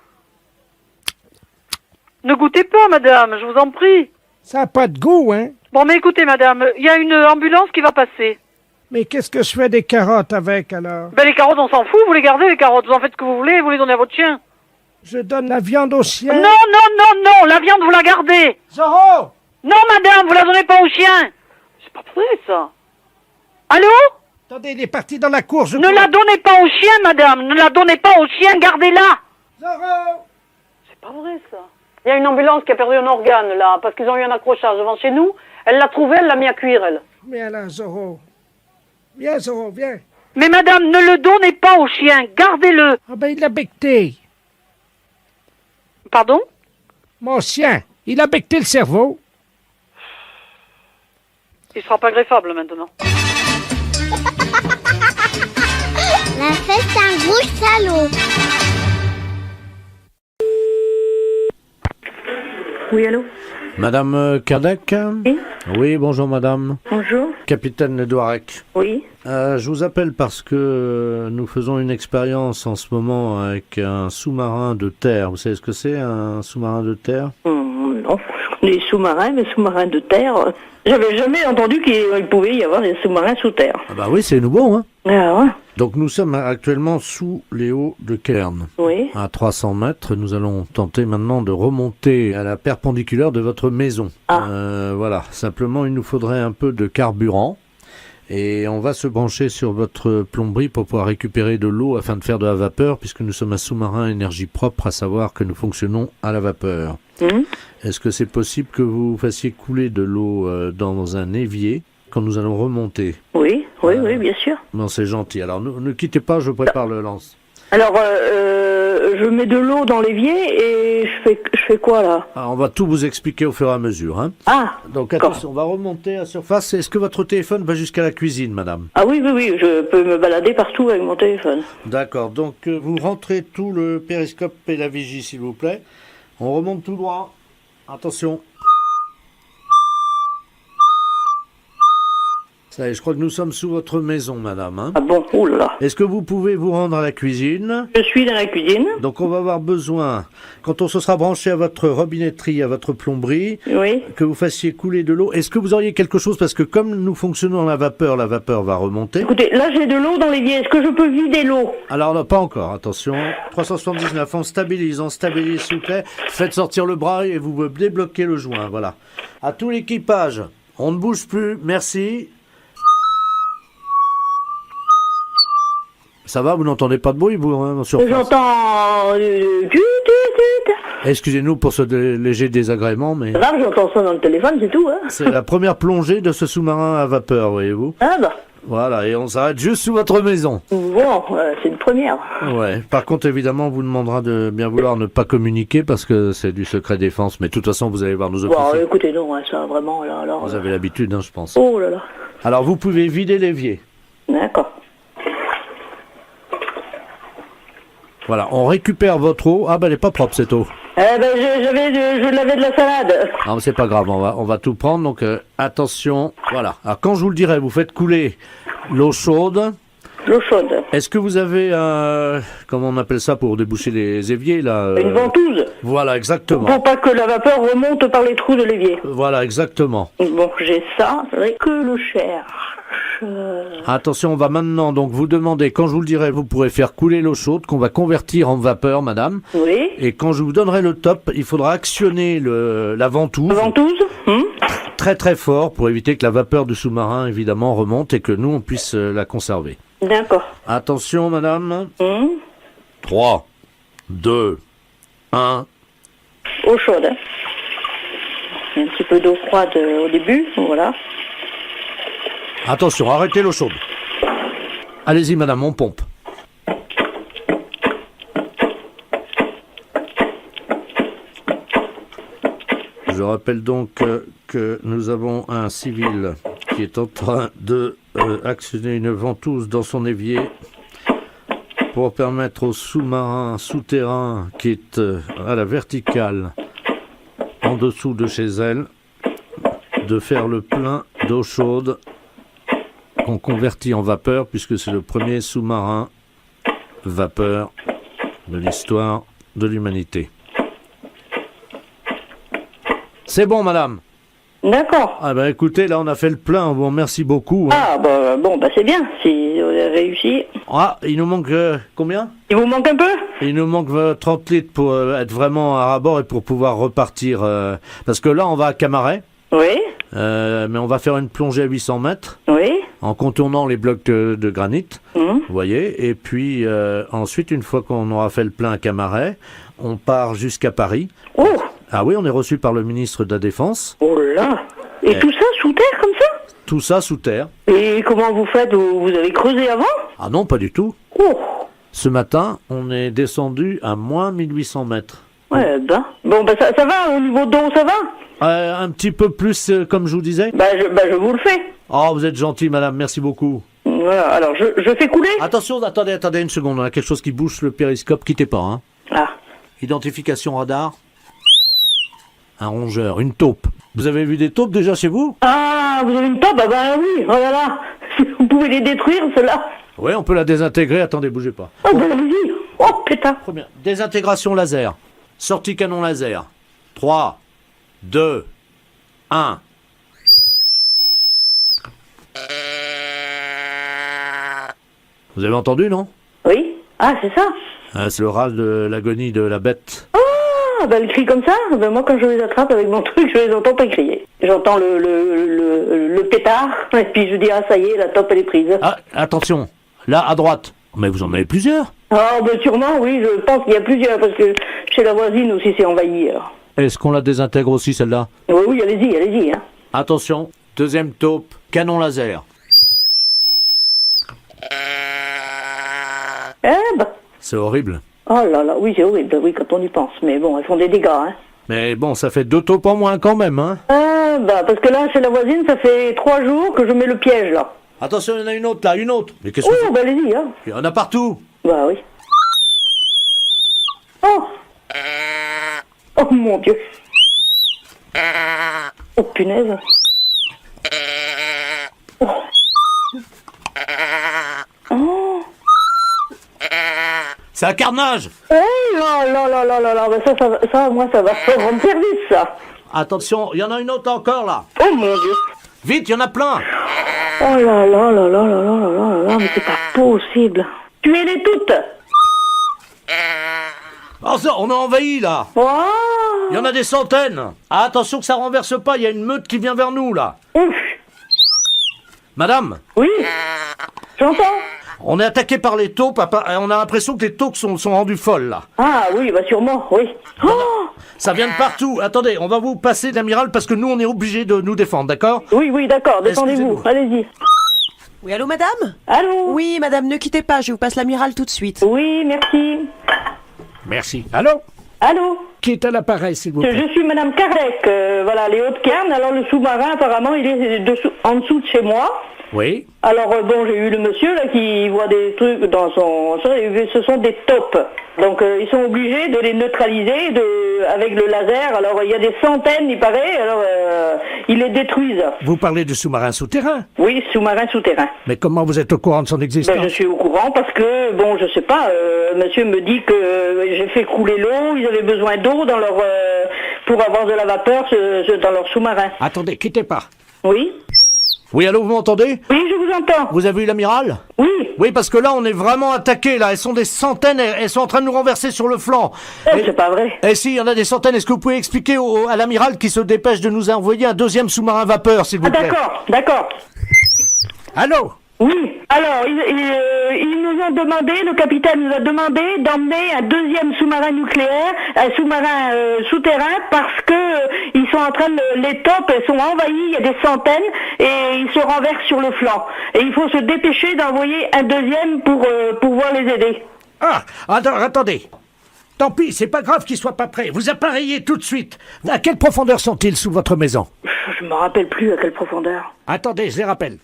Speaker 14: Ne goûtez pas, madame, je vous en prie.
Speaker 4: Ça n'a pas de goût, hein?
Speaker 14: Bon, mais écoutez, madame, il y a une ambulance qui va passer.
Speaker 4: Mais qu'est-ce que je fais des carottes avec, alors?
Speaker 14: Ben, les carottes, on s'en fout, vous les gardez, les carottes. Vous en faites ce que vous voulez, vous les donnez à votre chien.
Speaker 4: Je donne la viande au chien?
Speaker 14: Non, non, non, non, la viande, vous la gardez.
Speaker 4: Zorro!
Speaker 14: Non, madame, vous la donnez pas au chien. C'est pas vrai, ça. Allô?
Speaker 4: Attendez, il est parti dans la cour,
Speaker 14: Ne la donnez pas au chien, madame. Ne la donnez pas au chien, gardez-la.
Speaker 4: Zorro!
Speaker 14: C'est pas vrai, ça. Il y a une ambulance qui a perdu un organe, là, parce qu'ils ont eu un accrochage devant chez nous. Elle l'a trouvé, elle l'a mis à cuire, elle.
Speaker 4: Mais alors, Zorro, Viens, Zoro, viens.
Speaker 14: Mais madame, ne le donnez pas au chien, gardez-le.
Speaker 4: Ah ben, il l'a becté.
Speaker 14: Pardon?
Speaker 4: Mon chien, il a becté le cerveau.
Speaker 14: Il sera pas greffable maintenant.
Speaker 13: La fête, c'est un gros salaud.
Speaker 15: Oui, allô?
Speaker 5: Madame Kardec?
Speaker 15: Oui.
Speaker 5: Oui, bonjour madame.
Speaker 15: Bonjour.
Speaker 5: Capitaine Douarec.
Speaker 15: Oui.
Speaker 5: Je vous appelle parce que nous faisons une expérience en ce moment avec un sous-marin de terre. Vous savez ce que c'est, un sous-marin de terre?
Speaker 15: Non, je connais les sous-marins, mais sous-marins de terre, j'avais jamais entendu qu'il pouvait y avoir des sous-marins sous terre.
Speaker 5: Ah bah oui, c'est nouveau, hein.
Speaker 15: Ah ouais.
Speaker 5: Donc nous sommes actuellement sous les hauts de Cairn.
Speaker 15: Oui.
Speaker 5: À 300 mètres, nous allons tenter maintenant de remonter à la perpendiculaire de votre maison. Voilà, simplement il nous faudrait un peu de carburant. Et on va se brancher sur votre plomberie pour pouvoir récupérer de l'eau afin de faire de la vapeur, puisque nous sommes un sous-marin énergie propre, à savoir que nous fonctionnons à la vapeur. Est-ce que c'est possible que vous fassiez couler de l'eau dans un évier quand nous allons remonter?
Speaker 15: Oui, oui, bien sûr.
Speaker 5: Non, c'est gentil. Alors ne quittez pas, je prépare le lance.
Speaker 15: Alors, je mets de l'eau dans l'évier et je fais quoi là?
Speaker 5: Alors, on va tout vous expliquer au fur et à mesure. Hein.
Speaker 15: Ah.
Speaker 5: Donc attention, on va remonter à surface. Est-ce que votre téléphone va jusqu'à la cuisine, madame?
Speaker 15: Ah oui, je peux me balader partout avec mon téléphone.
Speaker 5: D'accord, donc vous rentrez tout le périscope et la vigie, s'il vous plaît. On remonte tout droit. Attention. Ça y est, je crois que nous sommes sous votre maison, madame. Hein.
Speaker 15: Ah bon, oulala.
Speaker 5: Est-ce que vous pouvez vous rendre à la cuisine?
Speaker 15: Je suis dans la cuisine.
Speaker 5: Donc on va avoir besoin, quand on se sera branché à votre robinetterie, à votre plomberie,
Speaker 15: oui,
Speaker 5: que vous fassiez couler de l'eau. Est-ce que vous auriez quelque chose, parce que comme nous fonctionnons à la vapeur va remonter.
Speaker 15: Écoutez, là j'ai de l'eau dans l'évier, est-ce que je peux vider l'eau?
Speaker 5: Alors non, pas encore, attention. 379, on stabilise, s'il vous plaît. Faites sortir le bras et vous débloquez le joint, voilà. À tout l'équipage, on ne bouge plus, merci. Ça va, vous n'entendez pas de bruit, vous, hein, sur place?
Speaker 15: J'entends...
Speaker 5: Excusez-nous pour ce léger désagrément, mais...
Speaker 15: Là, j'entends ça dans le téléphone, c'est tout, hein.
Speaker 5: C'est la première plongée de ce sous-marin à vapeur, voyez-vous.
Speaker 15: Ah bah.
Speaker 5: Voilà, et on s'arrête juste sous votre maison.
Speaker 15: Bon, c'est une première.
Speaker 5: Ouais, par contre, évidemment, on vous demandera de bien vouloir ne pas communiquer, parce que c'est du secret défense, mais de toute façon, vous allez voir nos officiers.
Speaker 15: Bon, écoutez, non, ça, vraiment, là, alors...
Speaker 5: Vous avez l'habitude, hein, je pense.
Speaker 15: Oh là là.
Speaker 5: Alors, vous pouvez vider l'évier.
Speaker 15: D'accord.
Speaker 5: Voilà, on récupère votre eau. Ah ben, elle est pas propre, cette eau.
Speaker 15: Je l'avais de la salade.
Speaker 5: Non, mais c'est pas grave, on va tout prendre, donc attention. Voilà, alors quand je vous le dirai, vous faites couler l'eau chaude.
Speaker 15: L'eau chaude.
Speaker 5: Est-ce que vous avez, comment on appelle ça pour déboucher les éviers, là
Speaker 15: Une ventouse.
Speaker 5: Voilà, exactement.
Speaker 15: Pour pas que la vapeur remonte par les trous de l'évier.
Speaker 5: Voilà, exactement.
Speaker 15: Bon, j'ai ça, c'est vrai que le cherche.
Speaker 5: Attention, on va maintenant donc vous demander, quand je vous le dirai, vous pourrez faire couler l'eau chaude, qu'on va convertir en vapeur, madame.
Speaker 15: Oui.
Speaker 5: Et quand je vous donnerai le top, il faudra actionner la ventouse.
Speaker 15: La ventouse
Speaker 5: Très très fort, pour éviter que la vapeur du sous-marin, évidemment, remonte et que nous, on puisse la conserver.
Speaker 15: D'accord.
Speaker 5: Attention, madame. 3, 2, 1.
Speaker 15: Eau chaude. Il y a un petit peu d'eau froide au début, voilà.
Speaker 5: Attention, arrêtez l'eau chaude. Allez-y, madame, on pompe. Je rappelle donc que nous avons un civil qui est en train de actionner une ventouse dans son évier pour permettre au sous-marin souterrain qui est à la verticale en dessous de chez elle de faire le plein d'eau chaude qu'on convertit en vapeur, puisque c'est le premier sous-marin vapeur de l'histoire de l'humanité. C'est bon, madame?
Speaker 15: D'accord.
Speaker 5: Ah ben écoutez, là on a fait le plein, on vous remercie beaucoup. Hein.
Speaker 15: Ah bah bon, bah c'est bien, si vous avez réussi.
Speaker 5: Ah, il nous manque combien?
Speaker 15: Il vous manque un peu?
Speaker 5: Il nous manque 30 litres pour être vraiment à rabord et pour pouvoir repartir. Parce que là on va à Camaret.
Speaker 15: Oui.
Speaker 5: Mais on va faire une plongée à 800 mètres.
Speaker 15: Oui.
Speaker 5: En contournant les blocs de granit, vous voyez. Et puis ensuite, une fois qu'on aura fait le plein à Camaret, on part jusqu'à Paris.
Speaker 15: Oh.
Speaker 5: Ah oui, on est reçu par le ministre de la Défense.
Speaker 15: Oh là. Et tout ça sous terre comme ça?
Speaker 5: Tout ça sous terre.
Speaker 15: Et comment vous faites? Vous avez creusé avant?
Speaker 5: Ah non, pas du tout.
Speaker 15: Oh.
Speaker 5: Ce matin, on est descendu à moins 1800 mètres.
Speaker 15: Ouais, ben. Bon, ben ça va, au niveau d'eau, ça va?
Speaker 5: Un petit peu plus, comme je vous disais.
Speaker 15: Je vous le fais.
Speaker 5: Oh, vous êtes gentil, madame, merci beaucoup.
Speaker 15: Voilà, alors je fais couler.
Speaker 5: Attention, attendez une seconde, on a quelque chose qui bouge le périscope, quittez pas, hein.
Speaker 15: Ah.
Speaker 5: Identification radar. Un rongeur, une taupe. Vous avez vu des taupes déjà chez vous?
Speaker 15: Ah, vous avez une taupe? Ah ben oui, oh là là. Vous pouvez les détruire, ceux-là.
Speaker 5: Oui, on peut la désintégrer, attendez, bougez pas.
Speaker 15: Oh, ben allez-y. Oh, putain.
Speaker 5: Première, désintégration laser. Sortie canon laser. 3, 2, 1. Vous avez entendu, non?
Speaker 15: Oui. Ah, c'est ça.
Speaker 5: C'est le râle de l'agonie de la bête.
Speaker 15: Ah, ben elle crie comme ça. Ben moi, quand je les attrape avec mon truc, je les entends pas crier. J'entends le pétard, et puis je dis, ah, ça y est, la taupe, elle est prise.
Speaker 5: Ah, attention. Là, à droite. Mais vous en avez plusieurs.
Speaker 15: Ah, ben sûrement, oui, je pense qu'il y a plusieurs, parce que chez la voisine aussi, c'est envahi. Alors.
Speaker 5: Est-ce qu'on la désintègre aussi, celle-là?
Speaker 15: Oui, allez-y. Hein.
Speaker 5: Attention, deuxième taupe, canon laser.
Speaker 15: Eh ben.
Speaker 5: C'est horrible.
Speaker 15: Oh là là, oui, c'est horrible, oui, quand on y pense. Mais bon, elles font des dégâts, hein.
Speaker 5: Mais bon, ça fait 2 taupes en moins quand même, hein.
Speaker 15: Ah, bah, parce que là, chez la voisine, ça fait 3 jours que je mets le piège, là.
Speaker 5: Attention, il y en a une autre, là, une autre. Mais qu'est-ce que
Speaker 15: bah, allez-y, hein.
Speaker 5: Il y en a partout.
Speaker 15: Bah, oui. Oh. Oh, mon Dieu. Oh, punaise. Oh. Oh.
Speaker 5: C'est un carnage.
Speaker 15: Oh là, bah ça, moi, ça va rendre service, ça.
Speaker 5: Attention, il y en a une autre encore, là.
Speaker 15: Oh, mon Dieu.
Speaker 5: Vite, il y en a plein.
Speaker 15: Oh là, mais c'est pas possible. Tuez-les toutes.
Speaker 5: Oh, ça, on a envahi, là.
Speaker 15: Wow.
Speaker 5: Il y en a des centaines. Ah, attention que ça renverse pas, il y a une meute qui vient vers nous, là.
Speaker 15: Ouf.
Speaker 5: Madame?
Speaker 15: Oui. J'entends.
Speaker 5: On est attaqué par les taupes, on a l'impression que les taupes sont rendues folles, là.
Speaker 15: Ah oui, bah sûrement, oui. Oh.
Speaker 5: Ça vient de partout. Attendez, on va vous passer l'amiral parce que nous, on est obligés de nous défendre, d'accord?
Speaker 15: Oui, d'accord, défendez-vous, allez-y.
Speaker 16: Oui, allô, madame?
Speaker 15: Allô?
Speaker 16: Oui, madame, ne quittez pas, je vous passe l'amiral tout de suite.
Speaker 15: Oui, merci.
Speaker 10: Merci. Allô?
Speaker 15: Allô?
Speaker 10: Qui est à l'appareil, s'il vous plaît?
Speaker 15: Je suis madame Kardec, voilà, les Hauts-de-Carnes. Alors, le sous-marin, apparemment, il est en dessous de chez moi.
Speaker 10: Oui.
Speaker 15: Alors, bon, j'ai eu le monsieur, là, qui voit des trucs dans son... Ce sont des taupes. Donc, ils sont obligés de les neutraliser avec le laser. Alors, il y a des centaines, il paraît. Alors, ils les détruisent.
Speaker 10: Vous parlez de sous-marin souterrain?
Speaker 15: Oui, sous-marin souterrain.
Speaker 10: Mais comment vous êtes au courant de son existence?
Speaker 15: Je suis au courant parce que, bon, je sais pas, monsieur me dit que j'ai fait couler l'eau, ils avaient besoin d'eau dans leur... pour avoir de la vapeur dans leur sous-marin.
Speaker 10: Attendez, quittez pas.
Speaker 15: Oui?
Speaker 5: Oui, allô, vous m'entendez?
Speaker 15: Oui, je vous entends.
Speaker 5: Vous avez eu l'amiral?
Speaker 15: Oui.
Speaker 5: Oui, parce que là, on est vraiment attaqués, là. Elles sont des centaines, elles sont en train de nous renverser sur le flanc.
Speaker 15: C'est pas vrai.
Speaker 5: Eh si, il y en a des centaines. Est-ce que vous pouvez expliquer à l'amiral qui se dépêche de nous envoyer un deuxième sous-marin vapeur, s'il vous plaît?
Speaker 15: D'accord.
Speaker 10: Allô?
Speaker 15: Oui, alors, ils nous ont demandé, le capitaine nous a demandé d'emmener un deuxième sous-marin nucléaire, un sous-marin souterrain, parce que ils sont en train les taupes, elles sont envahies, il y a des centaines, et ils se renversent sur le flanc. Et il faut se dépêcher d'envoyer un deuxième pour pouvoir les aider.
Speaker 10: Ah, attendez. Tant pis, c'est pas grave qu'ils soient pas prêts. Vous appareillez tout de suite. À quelle profondeur sont-ils sous votre maison?
Speaker 15: Je me rappelle plus à quelle profondeur.
Speaker 10: Attendez, je les rappelle.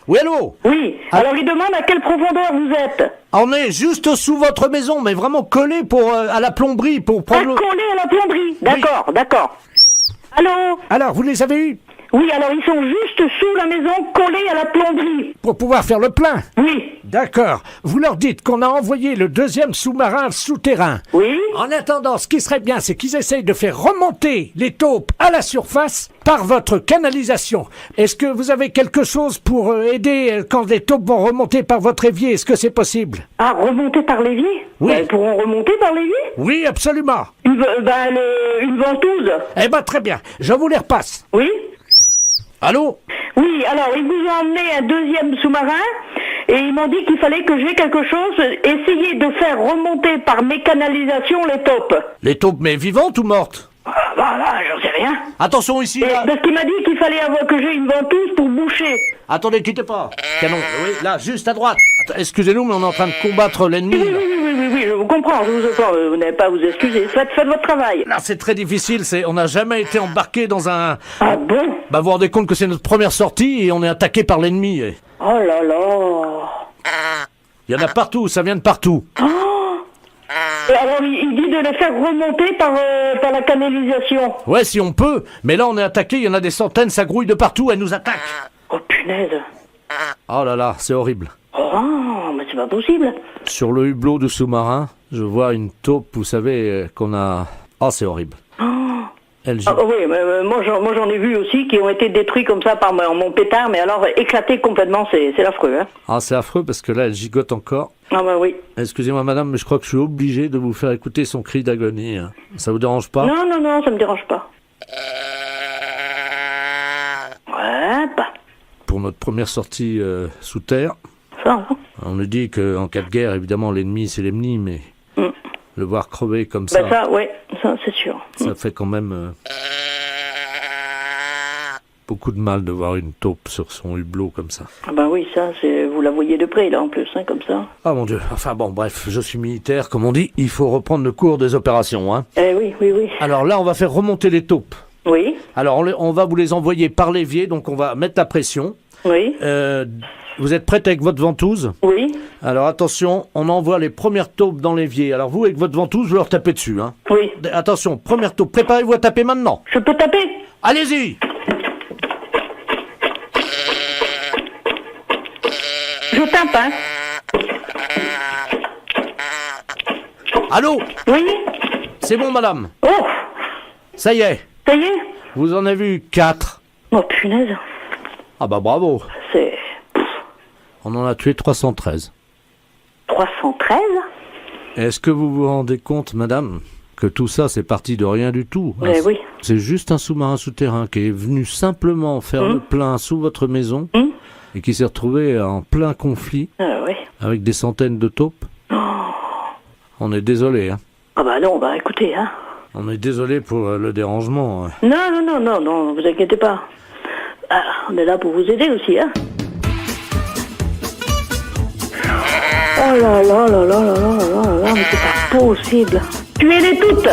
Speaker 5: Oui, allô?
Speaker 15: Oui, alors il demande à quelle profondeur vous êtes.
Speaker 5: On est juste sous votre maison, mais vraiment collé à la plomberie pour prendre...
Speaker 15: Collé à la plomberie, d'accord. Allô?
Speaker 10: Alors, vous les avez eus?
Speaker 15: Oui, alors ils sont juste sous la maison, collés à la plomberie.
Speaker 10: Pour pouvoir faire le plein?
Speaker 15: Oui.
Speaker 10: D'accord. Vous leur dites qu'on a envoyé le deuxième sous-marin souterrain.
Speaker 15: Oui.
Speaker 10: En attendant, ce qui serait bien, c'est qu'ils essayent de faire remonter les taupes à la surface par votre canalisation. Est-ce que vous avez quelque chose pour aider quand les taupes vont remonter par votre évier? Est-ce que c'est possible?
Speaker 15: Ah, remonter par l'évier?
Speaker 10: Oui.
Speaker 15: Elles pourront remonter par l'évier?
Speaker 10: Oui, absolument.
Speaker 15: Une ventouse?
Speaker 10: Eh ben, très bien. Je vous les repasse.
Speaker 15: Oui.
Speaker 5: Allô?
Speaker 15: Oui, alors, ils vous ont emmené un deuxième sous-marin, et ils m'ont dit qu'il fallait que j'ai quelque chose, essayer de faire remonter par mes canalisations les taupes.
Speaker 5: Les taupes, mais vivantes ou mortes?
Speaker 15: Bah là, j'en sais rien.
Speaker 5: Attention ici, là.
Speaker 15: Parce qu'il m'a dit qu'il fallait que j'ai une ventouse pour boucher.
Speaker 5: Attendez, quittez pas. Canon, oui, là, juste à droite. Excusez-nous, mais on est en train de combattre l'ennemi.
Speaker 15: Oui, je vous comprends, je vous entends. Vous n'avez pas à vous excuser. Faites votre travail.
Speaker 5: Là, c'est très difficile. On n'a jamais été embarqué dans un...
Speaker 15: Ah bon?
Speaker 5: Bah, vous vous rendez compte que c'est notre première sortie et on est attaqué par l'ennemi.
Speaker 15: Oh là là.
Speaker 5: Il y en a partout, ça vient de partout.
Speaker 15: Alors, il dit de les faire remonter par la canalisation.
Speaker 5: Ouais, si on peut. Mais là, on est attaqué, il y en a des centaines, ça grouille de partout, elles nous attaquent.
Speaker 15: Oh punaise.
Speaker 5: Oh là là, c'est horrible.
Speaker 15: Oh, mais c'est pas possible.
Speaker 5: Sur le hublot du sous-marin, je vois une taupe, vous savez, qu'on a... Oh, c'est horrible.
Speaker 15: Oui, mais moi j'en ai vu aussi qui ont été détruits comme ça par mon pétard, mais alors éclatés complètement, c'est affreux. Hein.
Speaker 5: Ah, c'est affreux parce que là, elle gigote encore.
Speaker 15: Ah bah oui.
Speaker 5: Excusez-moi madame, mais je crois que je suis obligé de vous faire écouter son cri d'agonie. Hein. Ça vous dérange pas?
Speaker 15: Non, ça me dérange pas. Ouais, bah.
Speaker 5: Pour notre première sortie sous terre,
Speaker 15: ça, hein.
Speaker 5: On nous dit qu'en cas de guerre, évidemment, l'ennemi, c'est l'ennemi, mais le voir crever comme ça...
Speaker 15: ça, oui, ça, c'est sûr.
Speaker 5: Ça fait quand même beaucoup de mal de voir une taupe sur son hublot comme ça.
Speaker 15: Ah bah oui, ça, vous la voyez de près, là, en plus, hein, comme ça.
Speaker 5: Ah mon Dieu, enfin bon, bref, je suis militaire, comme on dit, il faut reprendre le cours des opérations, hein.
Speaker 15: Oui.
Speaker 5: Alors là, on va faire remonter les taupes.
Speaker 15: Oui.
Speaker 5: Alors, on va vous les envoyer par l'évier, donc on va mettre la pression.
Speaker 15: Oui.
Speaker 5: Vous êtes prête avec votre ventouse?
Speaker 15: Oui.
Speaker 5: Alors attention, on envoie les premières taupes dans l'évier. Alors vous, avec votre ventouse, vous leur tapez dessus, hein.
Speaker 15: Oui.
Speaker 5: Attention, première taupe, préparez-vous à taper maintenant.
Speaker 15: Je peux taper?
Speaker 5: Allez-y.
Speaker 15: Je tape, hein.
Speaker 5: Allô?
Speaker 15: Oui.
Speaker 5: C'est bon, madame?
Speaker 15: Oh.
Speaker 5: Ça y est.
Speaker 15: Ça y est?
Speaker 5: Vous en avez eu 4.
Speaker 15: Oh punaise.
Speaker 5: Ah bah bravo.
Speaker 15: C'est...
Speaker 5: On en a tué 313.
Speaker 15: 313?
Speaker 5: Est-ce que vous vous rendez compte, madame, que tout ça, c'est parti de rien du tout?
Speaker 15: Oui.
Speaker 5: C'est juste un sous-marin souterrain qui est venu simplement faire le plein sous votre maison et qui s'est retrouvé en plein conflit avec des centaines de taupes.
Speaker 15: Oh.
Speaker 5: On est désolé, hein.
Speaker 15: Ah bah non, bah écoutez, hein.
Speaker 5: On est désolé pour le dérangement.
Speaker 15: Non, vous inquiétez pas. Ah, on est là pour vous aider aussi, hein. Oh là, mais c'est pas possible. Tuez-les toutes.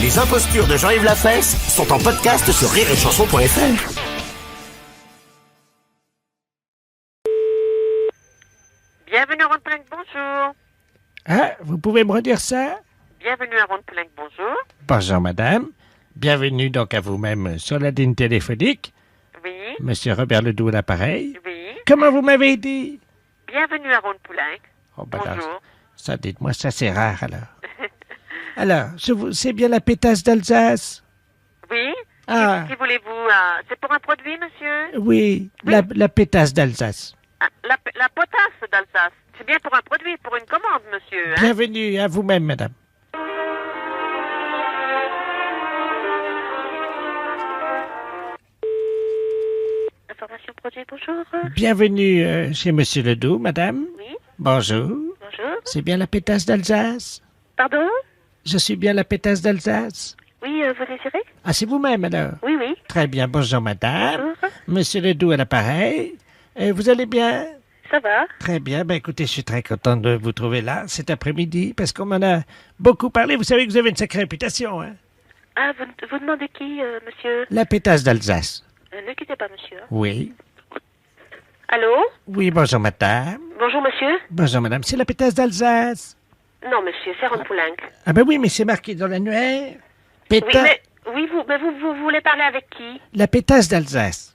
Speaker 6: Les impostures de Jean-Yves Lafesse sont en podcast sur rireetchanson.fr.
Speaker 17: Bienvenue à Ronde-Poulenc, bonjour.
Speaker 4: Ah, vous pouvez me redire ça?
Speaker 17: Bienvenue à Ronde-Poulenc, bonjour.
Speaker 4: Bonjour madame. Bienvenue donc à vous-même sur la ligne téléphonique.
Speaker 17: Oui.
Speaker 4: Monsieur Robert Ledoux à l'appareil.
Speaker 17: Oui.
Speaker 4: Comment vous m'avez dit?
Speaker 17: Bienvenue à Ronde-Poulenc.
Speaker 4: Oh, bah
Speaker 17: bonjour.
Speaker 4: Alors, ça, dites-moi, ça c'est rare alors. Alors, c'est bien la pétasse d'Alsace?
Speaker 17: Oui.
Speaker 4: Ah.
Speaker 17: Qui voulez-vous? C'est pour un produit, monsieur?
Speaker 4: Oui, la pétasse d'Alsace.
Speaker 17: Ah, la potasse d'Alsace. C'est bien pour un produit, pour une commande, monsieur. Hein?
Speaker 4: Bienvenue à vous-même, madame.
Speaker 17: Information produit, bonjour.
Speaker 4: Bienvenue chez Monsieur Ledoux, madame.
Speaker 17: Oui.
Speaker 4: Bonjour.
Speaker 17: Bonjour.
Speaker 4: C'est bien la pétasse d'Alsace?
Speaker 17: Pardon?
Speaker 4: Je suis bien la pétasse d'Alsace?
Speaker 17: Oui, vous désirez?
Speaker 4: Ah, c'est vous-même alors?
Speaker 17: Oui, oui.
Speaker 4: Très bien, bonjour madame.
Speaker 17: Bonjour.
Speaker 4: Monsieur Ledoux à l'appareil. Vous allez bien?
Speaker 17: Ça va?
Speaker 4: Très bien, écoutez, je suis très content de vous trouver là cet après-midi parce qu'on m'en a beaucoup parlé. Vous savez que vous avez une sacrée réputation, hein?
Speaker 17: Ah, vous demandez qui, monsieur?
Speaker 4: La pétasse d'Alsace.
Speaker 17: Ne quittez pas, monsieur.
Speaker 4: Oui.
Speaker 17: Allô?
Speaker 4: Oui, bonjour madame.
Speaker 17: Bonjour, monsieur.
Speaker 4: Bonjour madame, c'est la pétasse d'Alsace.
Speaker 17: Non, monsieur, c'est Ronde-Poulenc.
Speaker 4: Ah ben oui, mais c'est marqué dans l'annuaire.
Speaker 17: Oui, mais vous voulez parler avec qui?
Speaker 4: La pétasse d'Alsace.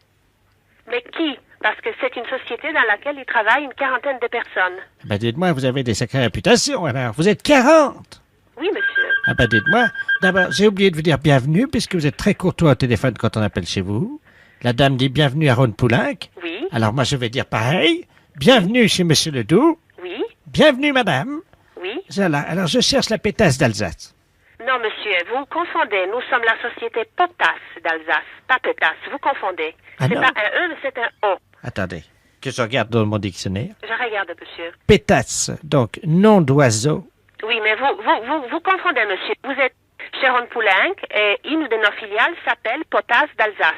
Speaker 17: Mais qui? Parce que c'est une société dans laquelle il travaille une quarantaine de personnes.
Speaker 4: Ben dites-moi, vous avez des sacrées réputations alors. Vous êtes 40.
Speaker 17: Oui, monsieur.
Speaker 4: Ah ben dites-moi, d'abord, j'ai oublié de vous dire bienvenue puisque vous êtes très courtois au téléphone quand on appelle chez vous. La dame dit bienvenue à Ronde-Poulenc.
Speaker 17: Oui.
Speaker 4: Alors moi je vais dire pareil. Bienvenue chez Monsieur Ledoux.
Speaker 17: Oui.
Speaker 4: Bienvenue madame.
Speaker 17: Oui.
Speaker 4: Voilà, alors je cherche la pétasse d'Alsace.
Speaker 17: Non, monsieur, vous confondez. Nous sommes la société Potasse d'Alsace, pas Pétasse. Vous confondez.
Speaker 4: Ah
Speaker 17: c'est
Speaker 4: non.
Speaker 17: pas un E, mais c'est un O.
Speaker 4: Attendez, que je regarde dans mon dictionnaire.
Speaker 17: Je regarde, monsieur.
Speaker 4: Pétasse, donc nom d'oiseau.
Speaker 17: Oui, mais vous confondez, monsieur. Vous êtes chez Ron Poulenc et une de nos filiales s'appelle Potasse d'Alsace.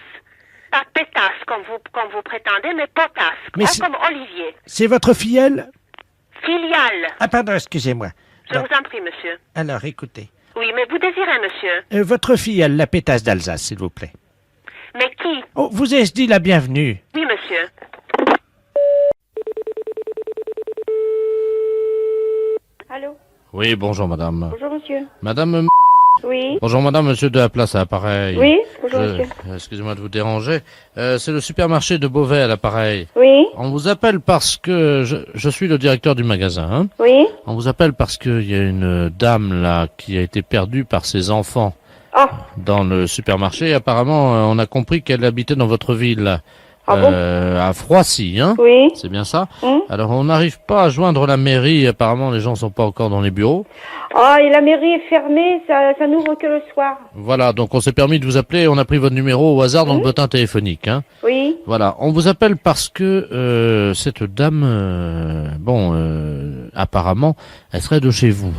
Speaker 17: Pas Pétasse, comme vous prétendez, mais Potasse,
Speaker 4: Mais c'est-
Speaker 17: comme Olivier.
Speaker 4: C'est votre filleule?
Speaker 17: Filiale.
Speaker 4: Ah, pardon, excusez-moi.
Speaker 17: Je vous en prie, monsieur.
Speaker 4: Alors, écoutez.
Speaker 17: Oui, mais vous désirez, monsieur.
Speaker 4: Votre filleule, la pétasse d'Alsace, s'il vous plaît.
Speaker 17: Mais qui?
Speaker 4: Oh, vous ai-je dit la bienvenue?
Speaker 17: Oui, monsieur.
Speaker 3: Allô?
Speaker 5: Oui, bonjour madame.
Speaker 3: Bonjour, monsieur.
Speaker 5: Madame...
Speaker 3: Oui.
Speaker 5: Bonjour madame, monsieur de la place à l'appareil.
Speaker 3: Oui, bonjour, monsieur.
Speaker 5: Excusez-moi de vous déranger. C'est le supermarché de Beauvais à l'appareil.
Speaker 3: Oui.
Speaker 5: On vous appelle parce que je suis le directeur du magasin. Hein.
Speaker 3: Oui.
Speaker 5: On vous appelle parce qu'il y a une dame là qui a été perdue par ses enfants
Speaker 3: Ah.
Speaker 5: dans le supermarché. Apparemment, on a compris qu'elle habitait dans votre ville.
Speaker 3: Ah bon?
Speaker 5: À Froissy, hein?
Speaker 3: Oui.
Speaker 5: C'est bien ça?
Speaker 3: Hum.
Speaker 5: Alors, on n'arrive pas à joindre la mairie. Apparemment, les gens sont pas encore dans les bureaux.
Speaker 3: Ah, et la mairie est fermée, ça n'ouvre que le soir.
Speaker 5: Voilà, donc on s'est permis de vous appeler. On a pris votre numéro au hasard dans le bottin téléphonique, hein?
Speaker 3: Oui.
Speaker 5: Voilà, on vous appelle parce que cette dame, apparemment, elle serait de chez vous.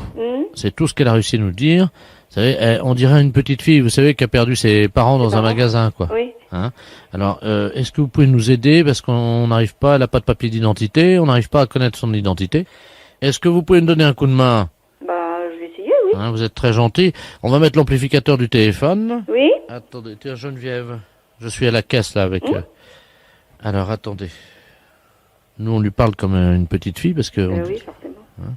Speaker 5: C'est tout ce qu'elle a réussi à nous dire. Vous savez, on dirait une petite fille, vous savez, qui a perdu ses parents dans un magasin, quoi.
Speaker 3: Oui.
Speaker 5: Hein? Alors, est-ce que vous pouvez nous aider parce qu'on n'arrive pas, elle n'a pas de papier d'identité, on n'arrive pas à connaître son identité. Est-ce que vous pouvez nous donner un coup de main?
Speaker 3: Bah, je vais essayer, oui.
Speaker 5: Hein, vous êtes très gentil. On va mettre l'amplificateur du téléphone.
Speaker 3: Oui.
Speaker 5: Attendez, tiens, Geneviève. Je suis à la caisse, là, avec... Alors, attendez. Nous, on lui parle comme une petite fille, parce que...
Speaker 3: Oui, forcément.
Speaker 5: Hein,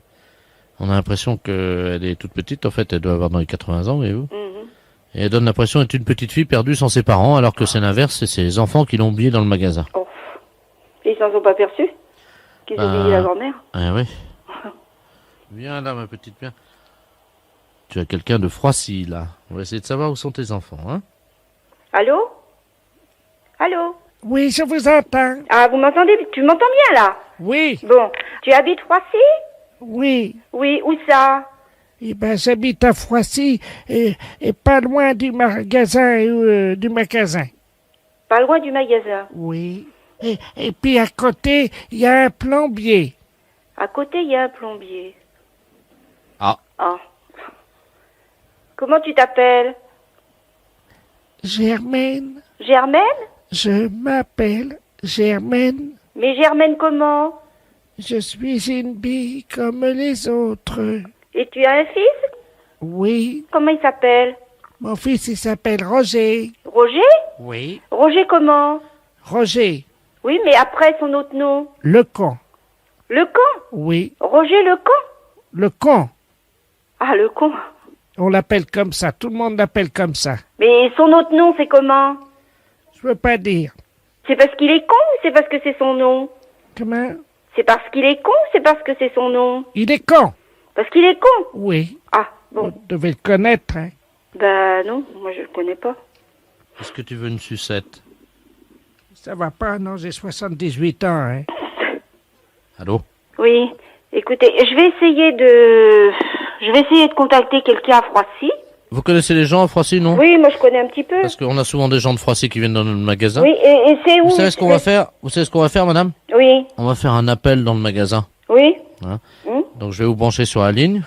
Speaker 5: on a l'impression qu'elle est toute petite. En fait, elle doit avoir dans les 80 ans, voyez-vous. Et elle donne l'impression d'être une petite fille perdue sans ses parents, alors que c'est l'inverse, c'est ses enfants qui l'ont oubliée dans le magasin.
Speaker 3: Oh. Ils s'en sont pas perçus? Qu'ils ont oublié la grand-mère?
Speaker 5: Ah oui. Viens là, ma petite, viens. Tu as quelqu'un de Froissy, là. On va essayer de savoir où sont tes enfants, hein.
Speaker 3: Allô? Allô?
Speaker 4: Oui, je vous entends.
Speaker 3: Ah, vous m'entendez? Tu m'entends bien, là?
Speaker 4: Oui.
Speaker 3: Bon. Tu habites Froissy?
Speaker 4: Oui.
Speaker 3: Oui, où ça?
Speaker 4: Eh ben, j'habite à Froissy et pas loin du magasin.
Speaker 3: Pas loin du magasin.
Speaker 4: Oui. Et puis à côté, il y a un plombier.
Speaker 3: À côté, il y a un plombier.
Speaker 5: Ah.
Speaker 3: Ah. Comment tu t'appelles?
Speaker 4: Germaine.
Speaker 3: Germaine?
Speaker 4: Je m'appelle Germaine.
Speaker 3: Mais Germaine comment?
Speaker 4: Je suis une bille comme les autres.
Speaker 3: Et tu as un fils?
Speaker 4: Oui.
Speaker 3: Comment il s'appelle?
Speaker 4: Mon fils, il s'appelle Roger.
Speaker 3: Roger?
Speaker 4: Oui.
Speaker 3: Roger comment?
Speaker 4: Roger.
Speaker 3: Oui, mais après son autre nom.
Speaker 4: Lecon.
Speaker 3: Lecon?
Speaker 4: Oui.
Speaker 3: Roger Lecon?
Speaker 4: Lecon.
Speaker 3: Ah, Lecon.
Speaker 4: On l'appelle comme ça. Tout le monde l'appelle comme ça.
Speaker 3: Mais son autre nom, c'est comment?
Speaker 4: Je veux pas dire.
Speaker 3: C'est parce qu'il est con ou c'est parce que c'est son nom?
Speaker 4: Comment?
Speaker 3: C'est parce qu'il est con ou c'est parce que c'est son nom?
Speaker 4: Il est con.
Speaker 3: Parce qu'il est con?
Speaker 4: Oui.
Speaker 3: Ah, bon.
Speaker 4: Vous devez le connaître, hein.
Speaker 3: Bah non, moi je le connais pas.
Speaker 5: Est-ce que tu veux une sucette?
Speaker 4: Ça va pas, non, j'ai 78 ans, hein.
Speaker 5: Allô?
Speaker 3: Oui, écoutez, je vais essayer de contacter quelqu'un à Froissy.
Speaker 5: Vous connaissez les gens à Froissy, non?
Speaker 3: Oui, moi je connais un petit peu.
Speaker 5: Parce qu'on a souvent des gens de Froissy qui viennent dans notre magasin.
Speaker 3: Oui, et c'est où?
Speaker 5: Vous savez ce qu'on va faire? Vous savez ce qu'on va faire, madame?
Speaker 3: Oui.
Speaker 5: On va faire un appel dans le magasin.
Speaker 3: Oui.
Speaker 5: Hein? Donc je vais vous brancher sur la ligne.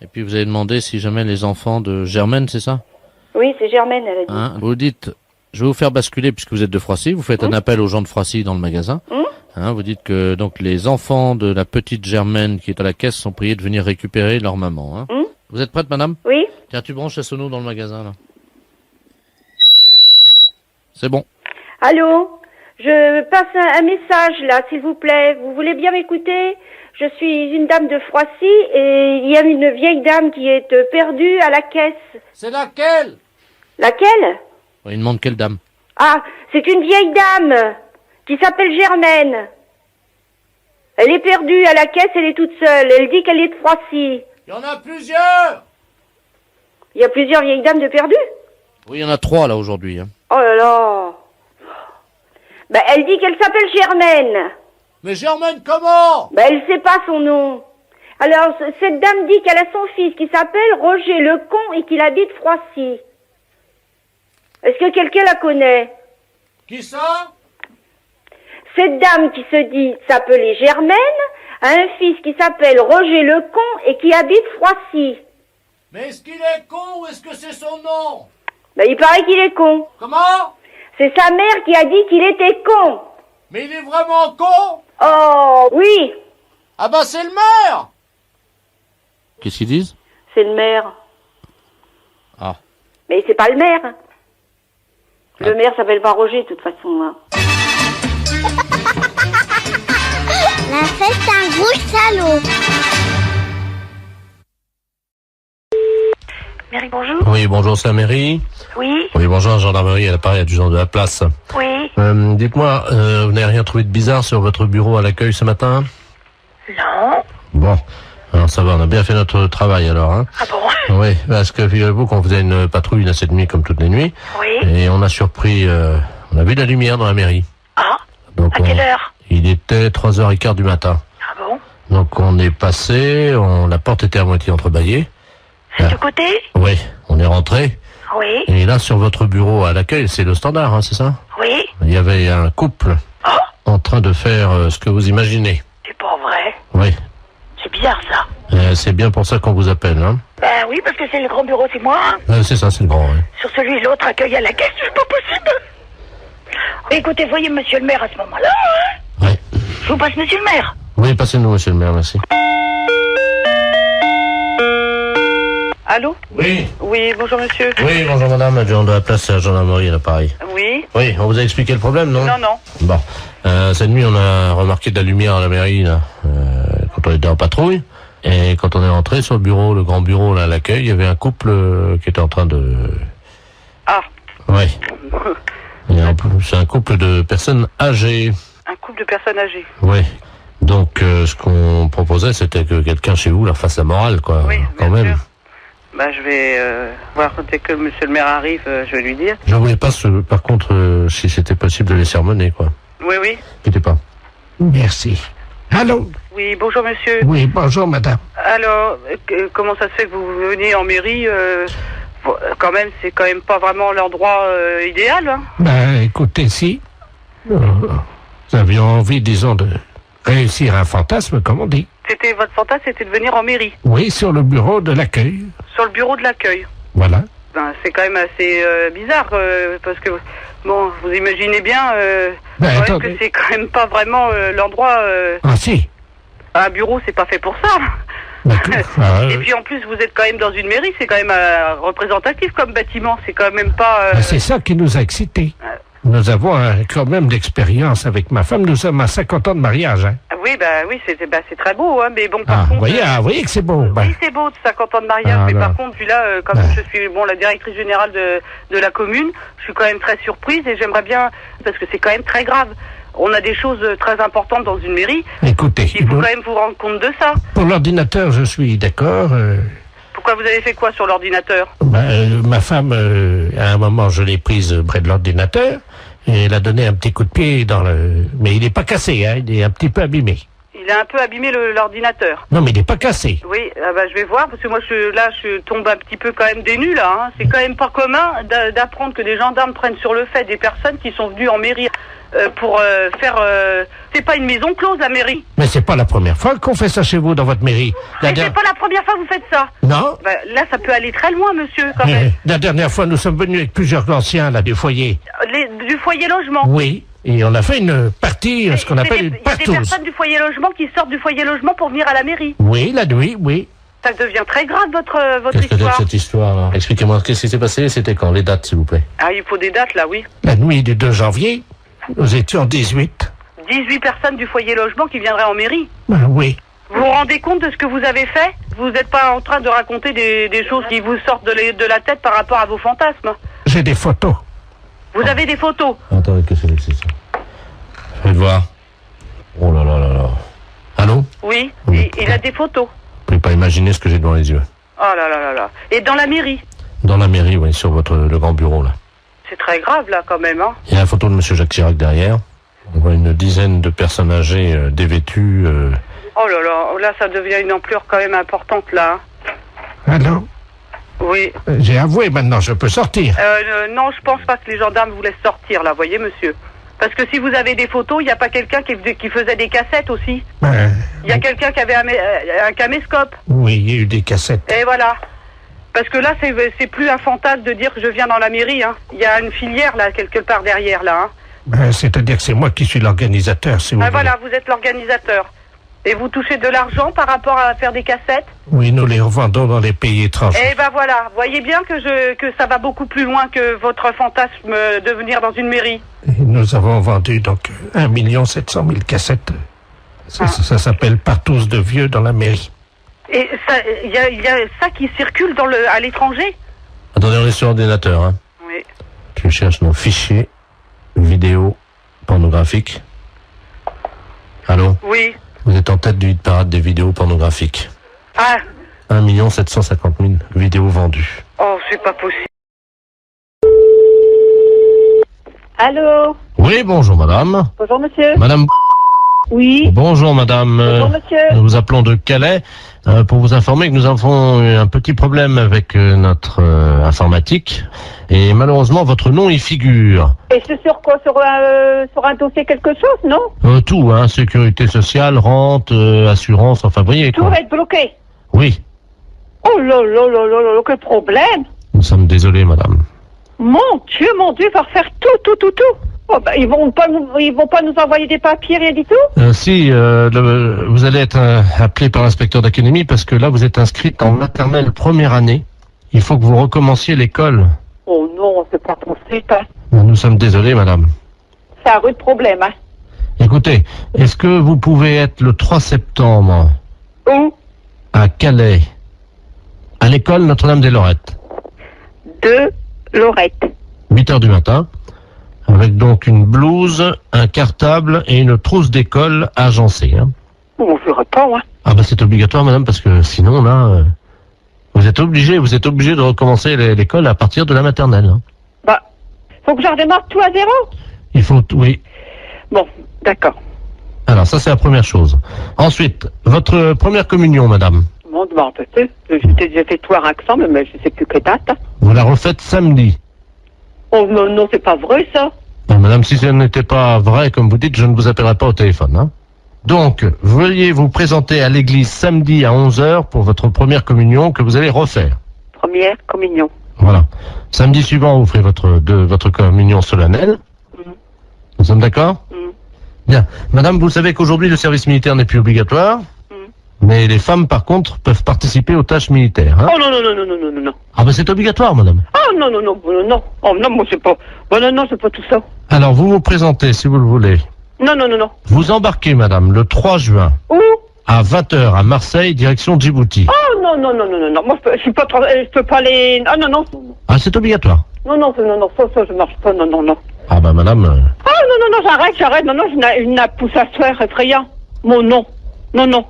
Speaker 5: Et puis vous allez demander si jamais les enfants de Germaine, c'est ça?
Speaker 3: Oui, c'est Germaine, elle a dit.
Speaker 5: Hein? Vous dites, je vais vous faire basculer puisque vous êtes de Froissy. Vous faites un appel aux gens de Froissy dans le magasin. Hein? Vous dites que donc les enfants de la petite Germaine qui est à la caisse sont priés de venir récupérer leur maman. Hein? Vous êtes prête, madame?
Speaker 3: Oui.
Speaker 5: Tiens, tu branches la sono dans le magasin, là. C'est bon.
Speaker 3: Allô? Je passe un message, là, s'il vous plaît. Vous voulez bien m'écouter? Je suis une dame de Froissy et il y a une vieille dame qui est perdue à la caisse.
Speaker 5: C'est laquelle?
Speaker 3: Laquelle?
Speaker 5: Il demande quelle dame?
Speaker 3: Ah, c'est une vieille dame qui s'appelle Germaine. Elle est perdue à la caisse, elle est toute seule. Elle dit qu'elle est de Froissy.
Speaker 5: Il y en a plusieurs!
Speaker 3: Il y a plusieurs vieilles dames de perdues?
Speaker 5: Oui, il y en a 3 là aujourd'hui. Hein.
Speaker 3: Oh là là! Ben, elle dit qu'elle s'appelle Germaine.
Speaker 5: Mais Germaine, comment?
Speaker 3: Ben, elle sait pas son nom. Alors, cette dame dit qu'elle a son fils qui s'appelle Roger Lecon et qu'il habite Froissy. Est-ce que quelqu'un la connaît?
Speaker 5: Qui ça?
Speaker 3: Cette dame qui se dit s'appelait Germaine a un fils qui s'appelle Roger Lecon et qui habite Froissy.
Speaker 5: Mais est-ce qu'il est con ou est-ce que c'est son nom?
Speaker 3: Ben, il paraît qu'il est con.
Speaker 5: Comment?
Speaker 3: C'est sa mère qui a dit qu'il était con.
Speaker 5: Mais il est vraiment con?
Speaker 3: Oh, oui.
Speaker 5: Ah bah c'est le maire!
Speaker 2: Qu'est-ce qu'ils disent?
Speaker 3: C'est le maire.
Speaker 2: Ah.
Speaker 3: Mais c'est pas le maire. Le maire s'appelle pas Roger, de toute façon. Hein.
Speaker 13: La fête, c'est un gros salaud.
Speaker 18: Mairie, bonjour.
Speaker 7: Oui, bonjour, c'est la mairie.
Speaker 18: Oui.
Speaker 7: Oui, bonjour, gendarmerie, à l'appareil adjudant de la place.
Speaker 18: Oui.
Speaker 7: Dites-moi, vous n'avez rien trouvé de bizarre sur votre bureau à l'accueil ce matin?
Speaker 18: Non.
Speaker 7: Bon, alors ça va, on a bien fait notre travail alors, hein.
Speaker 18: Ah bon?
Speaker 7: Oui, parce que figurez-vous qu'on faisait une patrouille à cette nuit comme toutes les nuits.
Speaker 18: Oui.
Speaker 7: Et on a surpris, on a vu de la lumière dans la mairie.
Speaker 18: Ah.
Speaker 7: Donc
Speaker 18: à quelle heure?
Speaker 7: Il était 3h15 du matin.
Speaker 18: Ah bon?
Speaker 7: Donc on est passé, la porte était à moitié entrebâillée.
Speaker 18: C'est de côté?
Speaker 7: Oui, on est rentré.
Speaker 18: Oui.
Speaker 7: Et là, sur votre bureau à l'accueil, c'est le standard, hein, c'est ça?
Speaker 18: Oui.
Speaker 7: Il y avait un couple en train de faire ce que vous imaginez.
Speaker 18: C'est pas vrai.
Speaker 7: Oui.
Speaker 18: C'est bizarre, ça.
Speaker 7: C'est bien pour ça qu'on vous appelle, hein?
Speaker 18: Ben oui, parce que c'est le grand bureau, c'est moi. Hein.
Speaker 7: C'est ça, c'est le grand, oui.
Speaker 18: Sur celui et l'autre, accueil à la caisse, c'est pas possible. Écoutez, voyez monsieur le maire à ce moment-là, hein?
Speaker 7: Oui.
Speaker 18: Je vous passe monsieur le maire.
Speaker 7: Oui, passez-nous, monsieur le maire, merci.
Speaker 14: Allô?
Speaker 7: Oui.
Speaker 14: Oui, bonjour monsieur.
Speaker 7: Oui, bonjour madame, adjudant de la place à la gendarmerie à l'appareil.
Speaker 14: Oui.
Speaker 7: Oui, on vous a expliqué le problème, non?
Speaker 14: Non, non.
Speaker 7: Bon. Cette nuit, on a remarqué de la lumière à la mairie, là, quand on était en patrouille. Et quand on est rentré sur le bureau, le grand bureau, là, à l'accueil, il y avait un couple qui était en train de...
Speaker 14: Ah.
Speaker 7: Oui. C'est un couple de personnes âgées.
Speaker 14: Un couple de personnes âgées.
Speaker 7: Oui. Donc, ce qu'on proposait, c'était que quelqu'un chez vous leur fasse la morale, quoi.
Speaker 14: Oui,
Speaker 7: quand même.
Speaker 14: sûr. Bah, je vais voir dès que monsieur le maire arrive, je vais lui dire.
Speaker 7: Je voulais pas, par contre, si c'était possible de les sermonner, quoi.
Speaker 14: Oui, oui.
Speaker 7: N'inquiétez pas.
Speaker 10: Merci. Allô?
Speaker 14: Oui, bonjour monsieur.
Speaker 10: Oui, bonjour madame.
Speaker 14: Alors, comment ça se fait que vous venez en mairie quand même, c'est quand même pas vraiment l'endroit idéal, hein?
Speaker 10: Ben, écoutez, si. Nous avions envie, disons, de réussir un fantasme, comme on dit.
Speaker 14: C'était votre fantasme, c'était de venir en mairie.
Speaker 10: Oui, sur le bureau de l'accueil.
Speaker 14: Sur le bureau de l'accueil.
Speaker 10: Voilà.
Speaker 14: Ben, c'est quand même assez bizarre, parce que, bon, vous imaginez bien que c'est quand même pas vraiment l'endroit...
Speaker 10: Ah si.
Speaker 14: Un bureau, c'est pas fait pour ça. Et puis en plus, vous êtes quand même dans une mairie, c'est quand même représentatif comme bâtiment, c'est quand même pas...
Speaker 10: C'est ça qui nous a excités. Nous avons quand même d'expérience avec ma femme, nous sommes à 50 ans de mariage. Hein.
Speaker 14: Oui, c'est très beau, hein, mais bon, par contre...
Speaker 10: Vous voyez que c'est beau.
Speaker 14: Oui, c'est beau, 50 ans de mariage, mais par contre, puis là, comme je suis la directrice générale de la commune, je suis quand même très surprise et j'aimerais bien, parce que c'est quand même très grave. On a des choses très importantes dans une mairie.
Speaker 10: Écoutez,
Speaker 14: il faut quand même vous rendre compte de ça.
Speaker 10: Pour l'ordinateur, je suis d'accord.
Speaker 14: Pourquoi vous avez fait quoi sur l'ordinateur?
Speaker 10: Ma femme, à un moment, je l'ai prise près de l'ordinateur et elle a donné un petit coup de pied dans le... Mais il n'est pas cassé, hein, il est un petit peu abîmé.
Speaker 14: Il a un peu abîmé l'ordinateur.
Speaker 10: Non, mais il n'est pas cassé.
Speaker 14: Oui, je vais voir, parce que moi, je tombe un petit peu quand même des nues, là. Hein. C'est quand même pas commun d'apprendre que des gendarmes prennent sur le fait des personnes qui sont venues en mairie pour faire... c'est pas une maison close, la mairie.
Speaker 10: Mais c'est pas la première fois qu'on fait ça chez vous, dans votre mairie.
Speaker 14: Mais c'est pas la première fois que vous faites ça.
Speaker 10: Non.
Speaker 14: Là, ça peut aller très loin, monsieur, quand même.
Speaker 10: La dernière fois, nous sommes venus avec plusieurs anciens, là, du foyer.
Speaker 14: Du foyer logement.
Speaker 10: Oui. Et on a fait une partie, ce qu'on appelle une partouze.
Speaker 14: Il y a des personnes du foyer logement qui sortent du foyer logement pour venir à la mairie.
Speaker 10: Oui, la nuit, oui.
Speaker 14: Ça devient très grave, votre
Speaker 7: Qu'est-ce que
Speaker 14: histoire.
Speaker 7: c'est cette histoire, là? Expliquez-moi, qu'est-ce qui s'est passé? C'était quand? Les dates, s'il vous plaît.
Speaker 14: Ah, il faut des dates, là, oui.
Speaker 10: La nuit du 2 janvier, nous étions 18.
Speaker 14: 18 personnes du foyer logement qui viendraient en mairie.
Speaker 10: Oui.
Speaker 14: Vous vous rendez compte de ce que vous avez fait? Vous n'êtes pas en train de raconter des choses qui vous sortent de la tête par rapport à vos fantasmes?
Speaker 10: J'ai des photos.
Speaker 14: Vous avez des photos?
Speaker 7: Attendez, qu'est-ce que c'est ça? Faites voir. Oh là là là là. Allô?
Speaker 14: Oui, il a des photos.
Speaker 7: Vous pouvez pas imaginer ce que j'ai devant les yeux.
Speaker 14: Oh là là là là. Et dans la mairie?
Speaker 7: Dans la mairie, oui, sur le grand bureau, là.
Speaker 14: C'est très grave, là, quand même, hein.
Speaker 7: Il y a la photo de monsieur Jacques Chirac derrière. On voit une dizaine de personnes âgées, dévêtues.
Speaker 14: Oh là là, là, ça devient une ampleur quand même importante, là.
Speaker 10: Allô?
Speaker 14: Oui.
Speaker 10: J'ai avoué, maintenant, je peux sortir.
Speaker 14: Non, je pense pas que les gendarmes vous laissent sortir, là, voyez, monsieur. Parce que si vous avez des photos, il n'y a pas quelqu'un qui faisait des cassettes aussi. Il y a quelqu'un qui avait un caméscope.
Speaker 10: Oui, il y a eu des cassettes.
Speaker 14: Et voilà. Parce que là, c'est plus un fantasme de dire que je viens dans la mairie. Hein. Il y a une filière là, quelque part derrière là. Hein.
Speaker 10: C'est-à-dire que c'est moi qui suis l'organisateur, si vous voulez.
Speaker 14: Voilà, vous êtes l'organisateur. Et vous touchez de l'argent par rapport à faire des cassettes?
Speaker 10: Oui, nous les revendons dans les pays étrangers.
Speaker 14: Eh ben voilà, voyez bien que ça va beaucoup plus loin que votre fantasme de venir dans une mairie.
Speaker 10: Et nous avons vendu donc 1 700 000 cassettes. Ça s'appelle Partous de vieux dans la mairie.
Speaker 14: Et il y a ça qui circule à l'étranger?
Speaker 5: Attendez, on est sur ordinateur, hein.
Speaker 14: Oui.
Speaker 5: Tu cherches nos fichiers vidéo pornographiques. Allô?
Speaker 14: Oui.
Speaker 5: Vous êtes en tête du hit parade des vidéos pornographiques.
Speaker 14: Ah.
Speaker 5: 1 750 000 vidéos vendues.
Speaker 14: Oh, c'est pas possible.
Speaker 15: Allô?
Speaker 5: Oui, bonjour madame.
Speaker 15: Bonjour monsieur.
Speaker 5: Madame.
Speaker 15: Oui.
Speaker 5: Bonjour madame.
Speaker 15: Bonjour monsieur.
Speaker 5: Nous vous appelons de Calais pour vous informer que nous avons eu un petit problème avec notre informatique et malheureusement votre nom y figure.
Speaker 15: Et c'est sur quoi? Sur un dossier quelque chose, non?
Speaker 5: Tout, hein, sécurité sociale, rente, assurance, enfin vous voyez
Speaker 15: Tout
Speaker 5: quoi.
Speaker 15: va être bloqué.
Speaker 5: Oui,
Speaker 15: Oh là là là là là, quel problème!
Speaker 5: nous sommes désolés madame.
Speaker 15: Mon Dieu, il va refaire tout. Oh, bah, ils vont pas nous envoyer des papiers, rien du tout?
Speaker 5: Si, vous allez être appelé par l'inspecteur d'académie parce que là vous êtes inscrite en maternelle première année. Il faut que vous recommenciez l'école.
Speaker 15: Oh non, c'est pas possible, hein.
Speaker 5: Nous sommes désolés madame.
Speaker 15: C'est un rude problème, hein.
Speaker 5: Écoutez, est-ce que vous pouvez être le 3 septembre
Speaker 15: Où?
Speaker 5: à Calais, à l'école Notre-Dame-des-Lorettes,
Speaker 15: De Lorette.
Speaker 5: 8h du matin, avec donc une blouse, un cartable et une trousse d'école agencée. Hein.
Speaker 15: On ne ferait pas, hein.
Speaker 5: Ah bah c'est obligatoire madame, parce que sinon là, vous êtes obligé de recommencer l'école à partir de la maternelle. Hein.
Speaker 15: Bah, faut que je redémarre tout à zéro?
Speaker 5: Il faut, oui.
Speaker 15: Bon, d'accord.
Speaker 5: Alors ça c'est la première chose. Ensuite, votre première communion madame,
Speaker 15: Bon, bah, peut-être. J'ai déjà fait tout à Raxan, mais je sais plus quelle date. Hein.
Speaker 5: vous la refaites samedi.
Speaker 15: Oh non, c'est pas vrai, ça.
Speaker 5: Madame, si ce n'était pas vrai, comme vous dites, je ne vous appellerai pas au téléphone. Hein. Donc, veuillez vous présenter à l'église samedi à 11h pour votre première communion que vous allez refaire.
Speaker 15: Première communion.
Speaker 5: Voilà. Samedi suivant, vous ferez votre communion solennelle. Nous sommes d'accord? Bien. Madame, vous savez qu'aujourd'hui, le service militaire n'est plus obligatoire. Mais les femmes, par contre, peuvent participer aux tâches militaires. Hein.
Speaker 15: Oh non.
Speaker 5: Ah ben c'est obligatoire, madame.
Speaker 15: Oh non. Oh non, moi c'est pas... Bon, non, c'est pas tout ça.
Speaker 5: Alors, vous vous présentez, si vous le voulez.
Speaker 15: Non.
Speaker 5: Vous embarquez, madame, le 3 juin.
Speaker 15: Où?
Speaker 5: À 20h à Marseille, direction Djibouti.
Speaker 15: Oh non. Moi, je suis pas... Je peux pas aller... Ah non.
Speaker 5: Ah, c'est obligatoire.
Speaker 15: Non, ça, je marche pas, non.
Speaker 5: Ah bah madame...
Speaker 15: Oh non, j'arrête. Non, je n'ai pousse à se faire effrayant. Mon non. Non.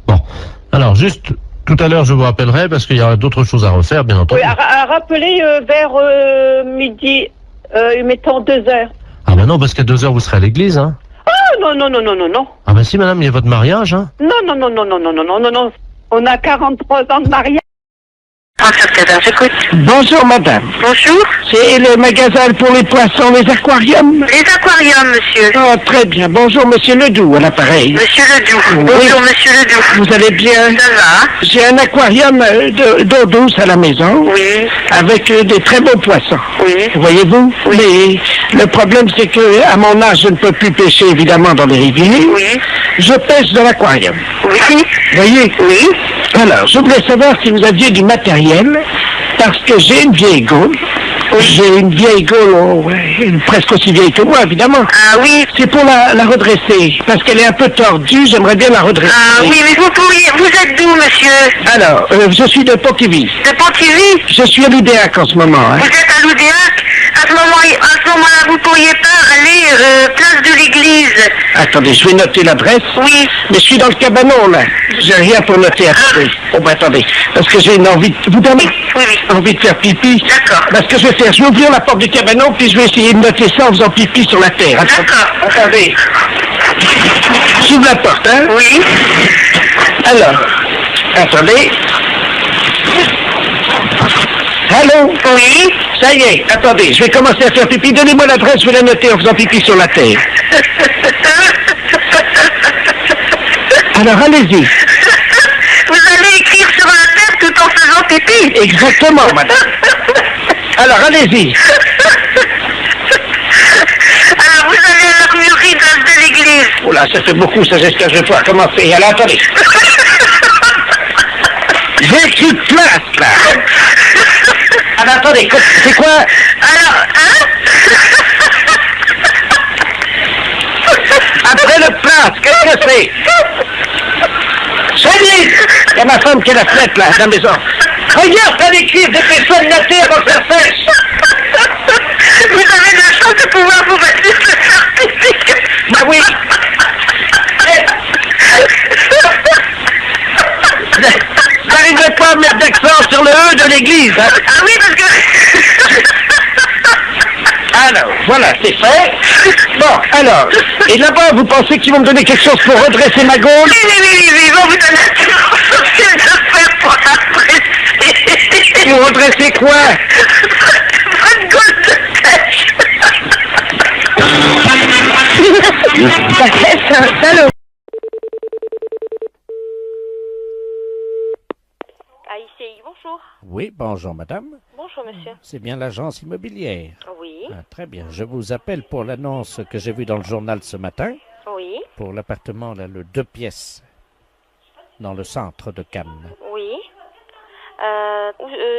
Speaker 5: Bon, alors juste, tout à l'heure je vous rappellerai parce qu'il y aura d'autres choses à refaire, bien entendu.
Speaker 15: Oui, à rappeler vers midi, mettons 2h.
Speaker 5: Ah bah non, parce qu'à 2h vous serez à l'église, hein.
Speaker 15: Oh non.
Speaker 5: Ah bah si madame, il y a votre mariage, hein.
Speaker 15: Non. On a 43 ans de mariage.
Speaker 18: Bonjour madame.
Speaker 17: Bonjour.
Speaker 18: C'est le magasin pour les poissons, les aquariums?
Speaker 17: Les aquariums, monsieur.
Speaker 18: Oh, très bien. Bonjour monsieur Ledoux à l'appareil.
Speaker 17: Monsieur Ledoux.
Speaker 18: Oui.
Speaker 17: Bonjour, monsieur Ledoux.
Speaker 18: Vous allez bien?
Speaker 17: Ça va?
Speaker 18: J'ai un aquarium d'eau douce à la maison.
Speaker 17: Oui.
Speaker 18: Avec des très beaux poissons.
Speaker 17: Oui.
Speaker 18: Voyez-vous?
Speaker 17: Oui.
Speaker 18: Mais le problème c'est que à mon âge je ne peux plus pêcher évidemment dans les rivières.
Speaker 17: Oui.
Speaker 18: Je pêche dans l'aquarium.
Speaker 17: Oui.
Speaker 18: Voyez?
Speaker 17: Oui.
Speaker 18: Alors, je voulais savoir si vous aviez du matériel, parce que j'ai une vieille gaule. J'ai une vieille gaule, presque aussi vieille que moi, évidemment.
Speaker 17: Ah oui.
Speaker 18: C'est pour la redresser, parce qu'elle est un peu tordue, j'aimerais bien la redresser.
Speaker 17: Ah oui, mais vous êtes d'où, monsieur?
Speaker 18: Alors, je suis de Pontivy.
Speaker 17: De Pontivy?
Speaker 18: Je suis à l'Oudéac en ce moment. Hein.
Speaker 17: Vous êtes à l'Oudéac? À ce moment-là, vous pourriez pas aller place de l'église?
Speaker 18: Attendez, je vais noter l'adresse.
Speaker 17: Oui.
Speaker 18: Mais je suis dans le cabanon, là. J'ai rien pour noter. Attendez. Oh, ben attendez. Parce que j'ai une envie... Vous donnez envie de faire pipi?
Speaker 17: D'accord.
Speaker 18: Parce que je vais faire... Je vais ouvrir la porte du cabanon, puis je vais essayer de noter ça en faisant pipi sur la terre.
Speaker 17: D'accord.
Speaker 18: Attendez. J'ouvre la porte, hein?
Speaker 17: Oui.
Speaker 18: Alors, attendez. Allô? Oui? Ça y est, attendez, je vais commencer à faire pipi. Donnez-moi l'adresse, je vais la noter en faisant pipi sur la terre. Alors, allez-y.
Speaker 13: Vous allez écrire sur la terre tout en faisant pipi.
Speaker 18: Exactement, madame. Alors, allez-y.
Speaker 13: Alors, vous allez à l'armurerie de l'église.
Speaker 18: Oh là, ça fait beaucoup, ça, j'espère que je vais pouvoir commencer. Alors, attendez. J'ai écrit place, là. Alors, attendez, c'est quoi?
Speaker 13: Alors, hein?
Speaker 18: Après le place, qu'est-ce que c'est? Chérie! Il y a ma femme qui est la fenêtre, là, dans la maison. Regarde, t'as écrit des personnes la terre avant que ça sèche.
Speaker 13: Vous avez de la chance de pouvoir vous mettre sur le certificat.
Speaker 18: Bah oui. J'arriverai pas à mettre d'accent sur le E de l'église. Hein.
Speaker 13: Ah oui, parce que...
Speaker 18: Alors, voilà, c'est fait. Bon, alors, et là-bas, vous pensez qu'ils vont me donner quelque chose pour redresser ma gaule?
Speaker 13: Oui, ils vont vous donner un de faire pour apprécier.
Speaker 18: Pour redresser quoi?
Speaker 13: Votre gaule de tête. Ça fait un salaud.
Speaker 17: AICI, bonjour.
Speaker 4: Oui, bonjour madame.
Speaker 17: Bonjour monsieur.
Speaker 4: C'est bien l'agence immobilière.
Speaker 17: Oui.
Speaker 4: Ah, très bien. Je vous appelle pour l'annonce que j'ai vue dans le journal ce matin.
Speaker 17: Oui.
Speaker 4: Pour l'appartement, là, le 2 pièces, dans le centre de Cannes.
Speaker 17: Oui.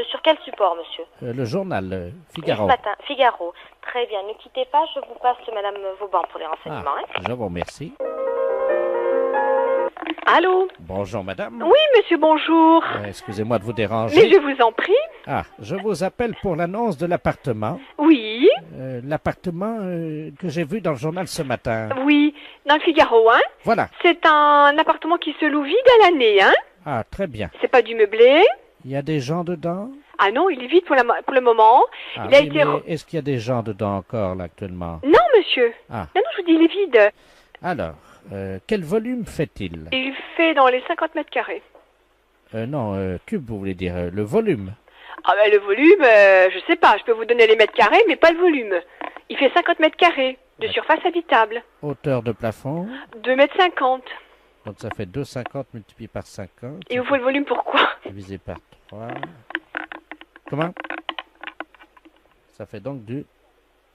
Speaker 17: Sur quel support, monsieur?
Speaker 4: Le journal Figaro.
Speaker 17: Ce matin, Figaro. Très bien. Ne quittez pas, je vous passe madame Vauban pour les renseignements.
Speaker 4: Ah, je vous remercie.
Speaker 19: Allô?
Speaker 4: Bonjour madame.
Speaker 19: Oui, monsieur, bonjour.
Speaker 4: Excusez-moi de vous déranger.
Speaker 19: Mais je vous en prie.
Speaker 4: Ah, je vous appelle pour l'annonce de l'appartement.
Speaker 19: Oui.
Speaker 4: L'appartement que j'ai vu dans le journal ce matin.
Speaker 19: Oui, dans le Figaro, hein?
Speaker 4: Voilà.
Speaker 19: C'est un appartement qui se loue vide à l'année, hein?
Speaker 4: Ah, très bien.
Speaker 19: C'est pas du meublé?
Speaker 4: Il y a des gens dedans?
Speaker 19: Ah non, il est vide pour le moment.
Speaker 4: Ah,
Speaker 19: il a
Speaker 4: oui,
Speaker 19: été...
Speaker 4: mais est-ce qu'il y a des gens dedans encore, là, actuellement?
Speaker 19: Non, monsieur.
Speaker 4: Ah.
Speaker 19: Non, je vous dis, il est vide.
Speaker 4: Alors, quel volume fait-il?
Speaker 19: Il fait dans les 50 mètres carrés.
Speaker 4: Non, cube, vous voulez dire, le volume.
Speaker 19: Ah ben, le volume, je sais pas, je peux vous donner les mètres carrés, mais pas le volume. Il fait 50 mètres carrés de surface habitable.
Speaker 4: Hauteur de plafond?
Speaker 19: 2,50 mètres.
Speaker 4: Donc ça fait 2,50 multiplié par 50.
Speaker 19: Et vous faut le volume pourquoi?
Speaker 4: Divisé par 3. Comment? Ça fait donc du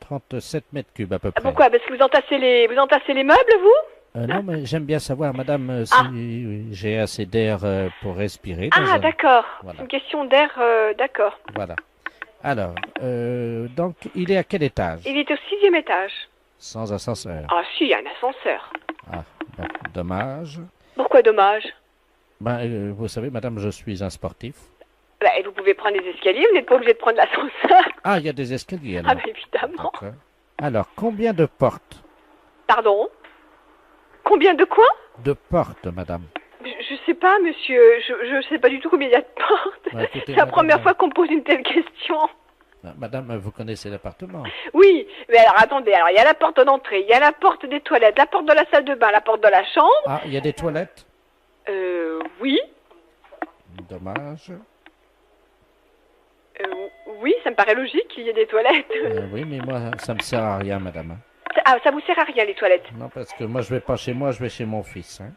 Speaker 4: 37 mètres cubes à peu près.
Speaker 19: Pourquoi? Parce que vous entassez les meubles, vous?
Speaker 4: Non, mais j'aime bien savoir, madame, si j'ai assez d'air pour respirer.
Speaker 19: Ah, d'accord.
Speaker 4: Voilà.
Speaker 19: C'est une question d'air, d'accord.
Speaker 4: Voilà. Alors, donc, il est à quel étage?
Speaker 19: Il est au 6e étage.
Speaker 4: Sans ascenseur.
Speaker 19: Ah, si, il y a un ascenseur.
Speaker 4: Ah, bon, dommage.
Speaker 19: Pourquoi dommage?
Speaker 4: Ben, vous savez, madame, je suis un sportif.
Speaker 19: Ben, vous pouvez prendre les escaliers, vous n'êtes pas obligé de prendre l'ascenseur.
Speaker 4: Ah, il y a des escaliers, alors.
Speaker 19: Ah, ben, évidemment.
Speaker 4: D'accord. Alors, combien de portes?
Speaker 19: Pardon? Combien de quoi?
Speaker 4: De portes, madame.
Speaker 19: Je sais pas, monsieur. Je sais pas du tout combien il y a de portes.
Speaker 4: Bah, écoutez,
Speaker 19: c'est la
Speaker 4: madame,
Speaker 19: première fois qu'on me pose une telle question.
Speaker 4: Madame, vous connaissez l'appartement?
Speaker 19: Oui, mais alors attendez, alors il y a la porte d'entrée, il y a la porte des toilettes, la porte de la salle de bain, la porte de la chambre.
Speaker 4: Ah, il y a des toilettes?
Speaker 19: Oui.
Speaker 4: Dommage.
Speaker 19: Oui, ça me paraît logique qu'il y ait des toilettes.
Speaker 4: Oui, mais moi, ça me sert à rien, madame.
Speaker 19: Ah, ça vous sert à rien, les toilettes?
Speaker 4: Non, parce que moi, je vais pas chez moi, je vais chez mon fils. Hein.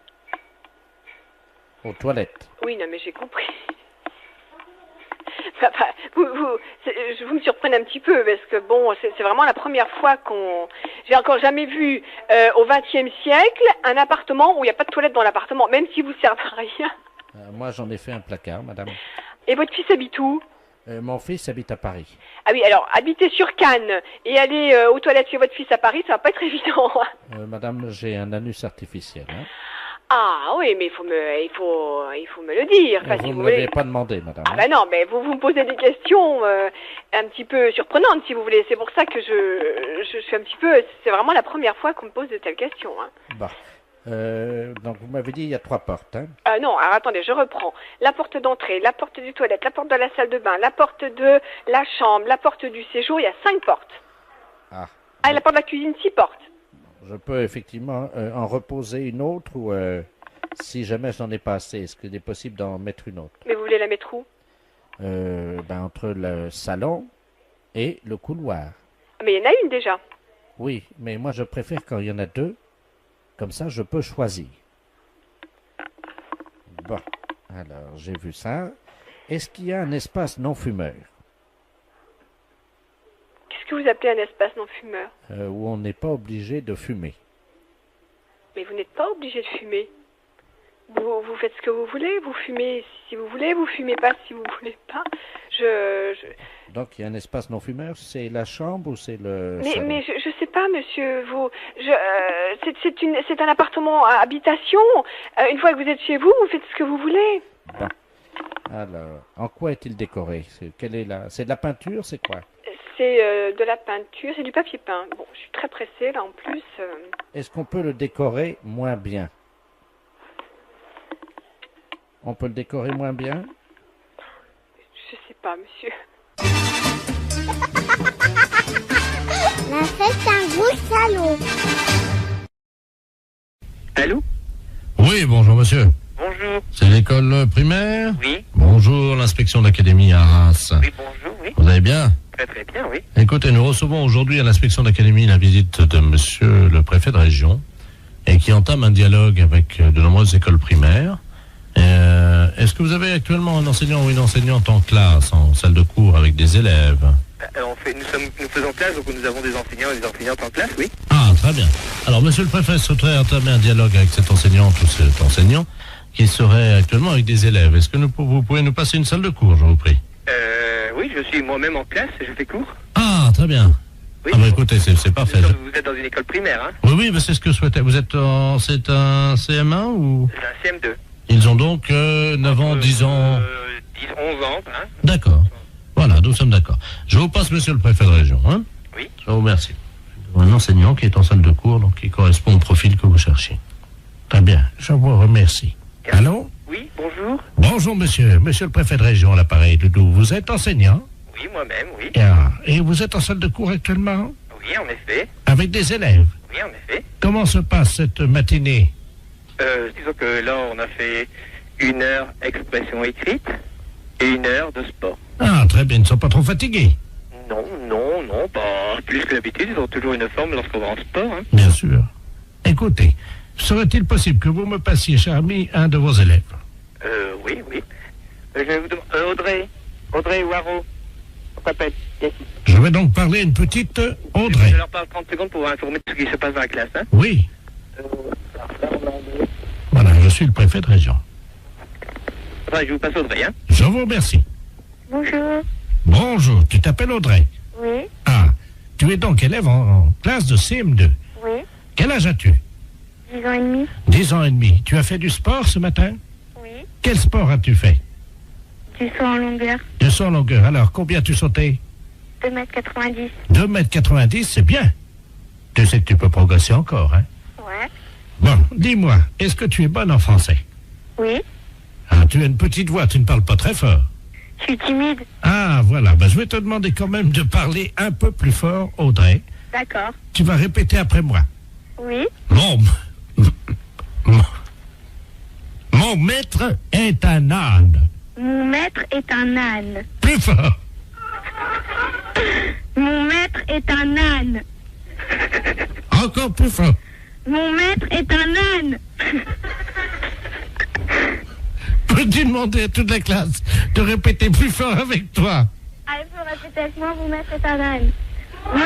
Speaker 4: Aux toilettes.
Speaker 19: Oui, non, mais j'ai compris. Vous me surprenez un petit peu, parce que bon, c'est vraiment la première fois qu'on... J'ai encore jamais vu, au XXe siècle, un appartement où il n'y a pas de toilette dans l'appartement, même si vous ne servez à rien.
Speaker 4: Moi, j'en ai fait un placard, madame.
Speaker 19: Et votre fils habite où?
Speaker 4: Mon fils habite à Paris.
Speaker 19: Ah oui, alors, habiter sur Cannes et aller aux toilettes chez votre fils à Paris, ça va pas être évident.
Speaker 4: Madame, j'ai un anus artificiel. Hein.
Speaker 19: Ah oui, mais il faut me le dire. Enfin,
Speaker 4: vous
Speaker 19: si
Speaker 4: ne
Speaker 19: vous
Speaker 4: me l'avez
Speaker 19: voulez.
Speaker 4: pas demandé, madame.
Speaker 19: Ah ben non, mais vous me posez des questions un petit peu surprenantes, si vous voulez. C'est pour ça que je suis un petit peu... C'est vraiment la première fois qu'on me pose de telles questions. Hein.
Speaker 4: Bah. Donc vous m'avez dit il y a 3 portes. Hein.
Speaker 19: Non, alors attendez, je reprends. La porte d'entrée, la porte du toilette, la porte de la salle de bain, la porte de la chambre, la porte du séjour, il y a 5 portes.
Speaker 4: Ah.
Speaker 19: Ah, et la porte de la cuisine, 6 portes.
Speaker 4: Je peux effectivement en reposer une autre ou si jamais je n'en ai pas assez, est-ce qu'il est possible d'en mettre une autre?
Speaker 19: Mais vous voulez la mettre où?
Speaker 4: Entre le salon et le couloir.
Speaker 19: Mais il y en a une déjà.
Speaker 4: Oui, mais moi je préfère quand il y en a deux. Comme ça, je peux choisir. Bon, alors j'ai vu ça. Est-ce qu'il y a un espace non-fumeur?
Speaker 19: Qu'est-ce que vous appelez un espace non-fumeur?
Speaker 4: Où on n'est pas obligé de fumer.
Speaker 19: Mais vous n'êtes pas obligé de fumer. Vous faites ce que vous voulez, vous fumez si vous voulez, vous fumez pas si vous voulez pas.
Speaker 4: Donc il y a un espace non-fumeur, c'est la chambre ou c'est le salon?
Speaker 19: Mais je sais pas, monsieur. C'est un appartement à habitation. Une fois que vous êtes chez vous, vous faites ce que vous voulez.
Speaker 4: Bon. Alors, en quoi est-il décoré? C'est de la peinture, c'est quoi?
Speaker 19: C'est de la peinture, c'est du papier peint. Bon, je suis très pressée là en plus.
Speaker 4: Est-ce qu'on peut le décorer moins bien? On peut le décorer moins bien?
Speaker 19: Je sais pas, monsieur.
Speaker 13: La fête, c'est un gros salaud.
Speaker 20: Allô?
Speaker 5: Oui, bonjour monsieur.
Speaker 20: Bonjour.
Speaker 5: C'est l'école primaire?
Speaker 20: Oui.
Speaker 5: Bonjour, l'inspection d'académie à Arras.
Speaker 20: Oui, bonjour, oui.
Speaker 5: Vous allez bien?
Speaker 20: Très très bien, oui.
Speaker 5: Écoutez, nous recevons aujourd'hui à l'inspection d'académie la visite de monsieur le préfet de région et qui entame un dialogue avec de nombreuses écoles primaires. Est-ce que vous avez actuellement un enseignant ou une enseignante en classe, en salle de cours avec des élèves?
Speaker 20: Nous faisons classe, donc nous avons des enseignants et des enseignantes en classe, oui.
Speaker 5: Ah, très bien. Alors, monsieur le préfet souhaiterait entamer un dialogue avec cette enseignante ou cet enseignant qui serait actuellement avec des élèves. Est-ce que vous pouvez nous passer une salle de cours, je vous prie?
Speaker 20: Oui, je suis moi-même en classe et je fais cours.
Speaker 5: Ah, très bien.
Speaker 20: Oui.
Speaker 5: Ah, bah écoutez, c'est parfait.
Speaker 20: Vous êtes dans une école primaire, hein?
Speaker 5: Oui, mais c'est ce que je souhaitais. Vous êtes c'est un CM1 ou?
Speaker 20: C'est un CM2.
Speaker 5: Ils ont donc 9 ans, 10 ans...
Speaker 20: 10, 11 ans, hein?
Speaker 5: D'accord. Voilà, nous sommes d'accord. Je vous passe monsieur le préfet de région, hein?
Speaker 20: Oui.
Speaker 5: Je vous remercie. Un enseignant qui est en salle de cours, donc qui correspond au profil que vous cherchez. Très bien, je vous remercie. Allô?
Speaker 20: Oui, bonjour.
Speaker 5: Bonjour monsieur, monsieur le préfet de région à l'appareil, Doudou. Vous êtes enseignant?
Speaker 20: Oui, moi-même, oui.
Speaker 5: Et vous êtes en salle de cours actuellement?
Speaker 20: Oui, en effet.
Speaker 5: Avec des élèves?
Speaker 20: Oui, en effet.
Speaker 5: Comment se passe cette matinée?
Speaker 20: Disons que là, on a fait 1 heure expression écrite et 1 heure de sport.
Speaker 5: Ah, très bien, ils ne sont pas trop fatigués?
Speaker 20: Non, pas plus que d'habitude. Ils ont toujours une forme lorsqu'on va en sport. Hein.
Speaker 5: Bien sûr. Écoutez, serait-il possible que vous me passiez, cher ami, un de vos élèves?
Speaker 20: Oui. Je vais vous demander... Audrey Waro. On s'appelle.
Speaker 5: Je vais donc parler à une petite Audrey.
Speaker 20: Je leur parle 30 secondes pour vous informer de ce qui se passe dans la classe. Hein.
Speaker 5: Oui. Voilà, je suis le préfet de région.
Speaker 20: Enfin, je vous passe Audrey, hein.
Speaker 5: Je vous remercie.
Speaker 1: Bonjour.
Speaker 5: Bonjour, tu t'appelles Audrey?
Speaker 1: Oui.
Speaker 5: Ah, tu es donc élève en classe de CM2.
Speaker 1: Oui.
Speaker 5: Quel âge as-tu?
Speaker 1: 10 ans et demi.
Speaker 5: 10 ans et demi. Tu as fait du sport ce matin?
Speaker 1: Oui.
Speaker 5: Quel sport as-tu fait?
Speaker 1: Du saut en longueur.
Speaker 5: Du saut en longueur. Alors, combien as-tu sauté?
Speaker 1: 2,90 m.
Speaker 5: 2,90 m, c'est bien. Tu sais que tu peux progresser encore, hein?
Speaker 1: Ouais.
Speaker 5: Bon, dis-moi, est-ce que tu es bonne en français?
Speaker 1: Oui.
Speaker 5: Ah, tu as une petite voix, tu ne parles pas très fort.
Speaker 1: Je suis timide.
Speaker 5: Ah, voilà. Ben, je vais te demander quand même de parler un peu plus fort, Audrey.
Speaker 1: D'accord.
Speaker 5: Tu vas répéter après moi.
Speaker 1: Oui.
Speaker 5: Mon maître est un âne.
Speaker 1: Mon maître est un âne.
Speaker 5: Plus fort.
Speaker 1: Mon maître est un âne.
Speaker 5: Encore plus fort.
Speaker 1: Mon maître est un âne.
Speaker 5: Peux-tu demander à toute la classe de répéter plus fort avec toi?
Speaker 1: Ah, il faut répéter avec moi, mon maître est un âne. Oui.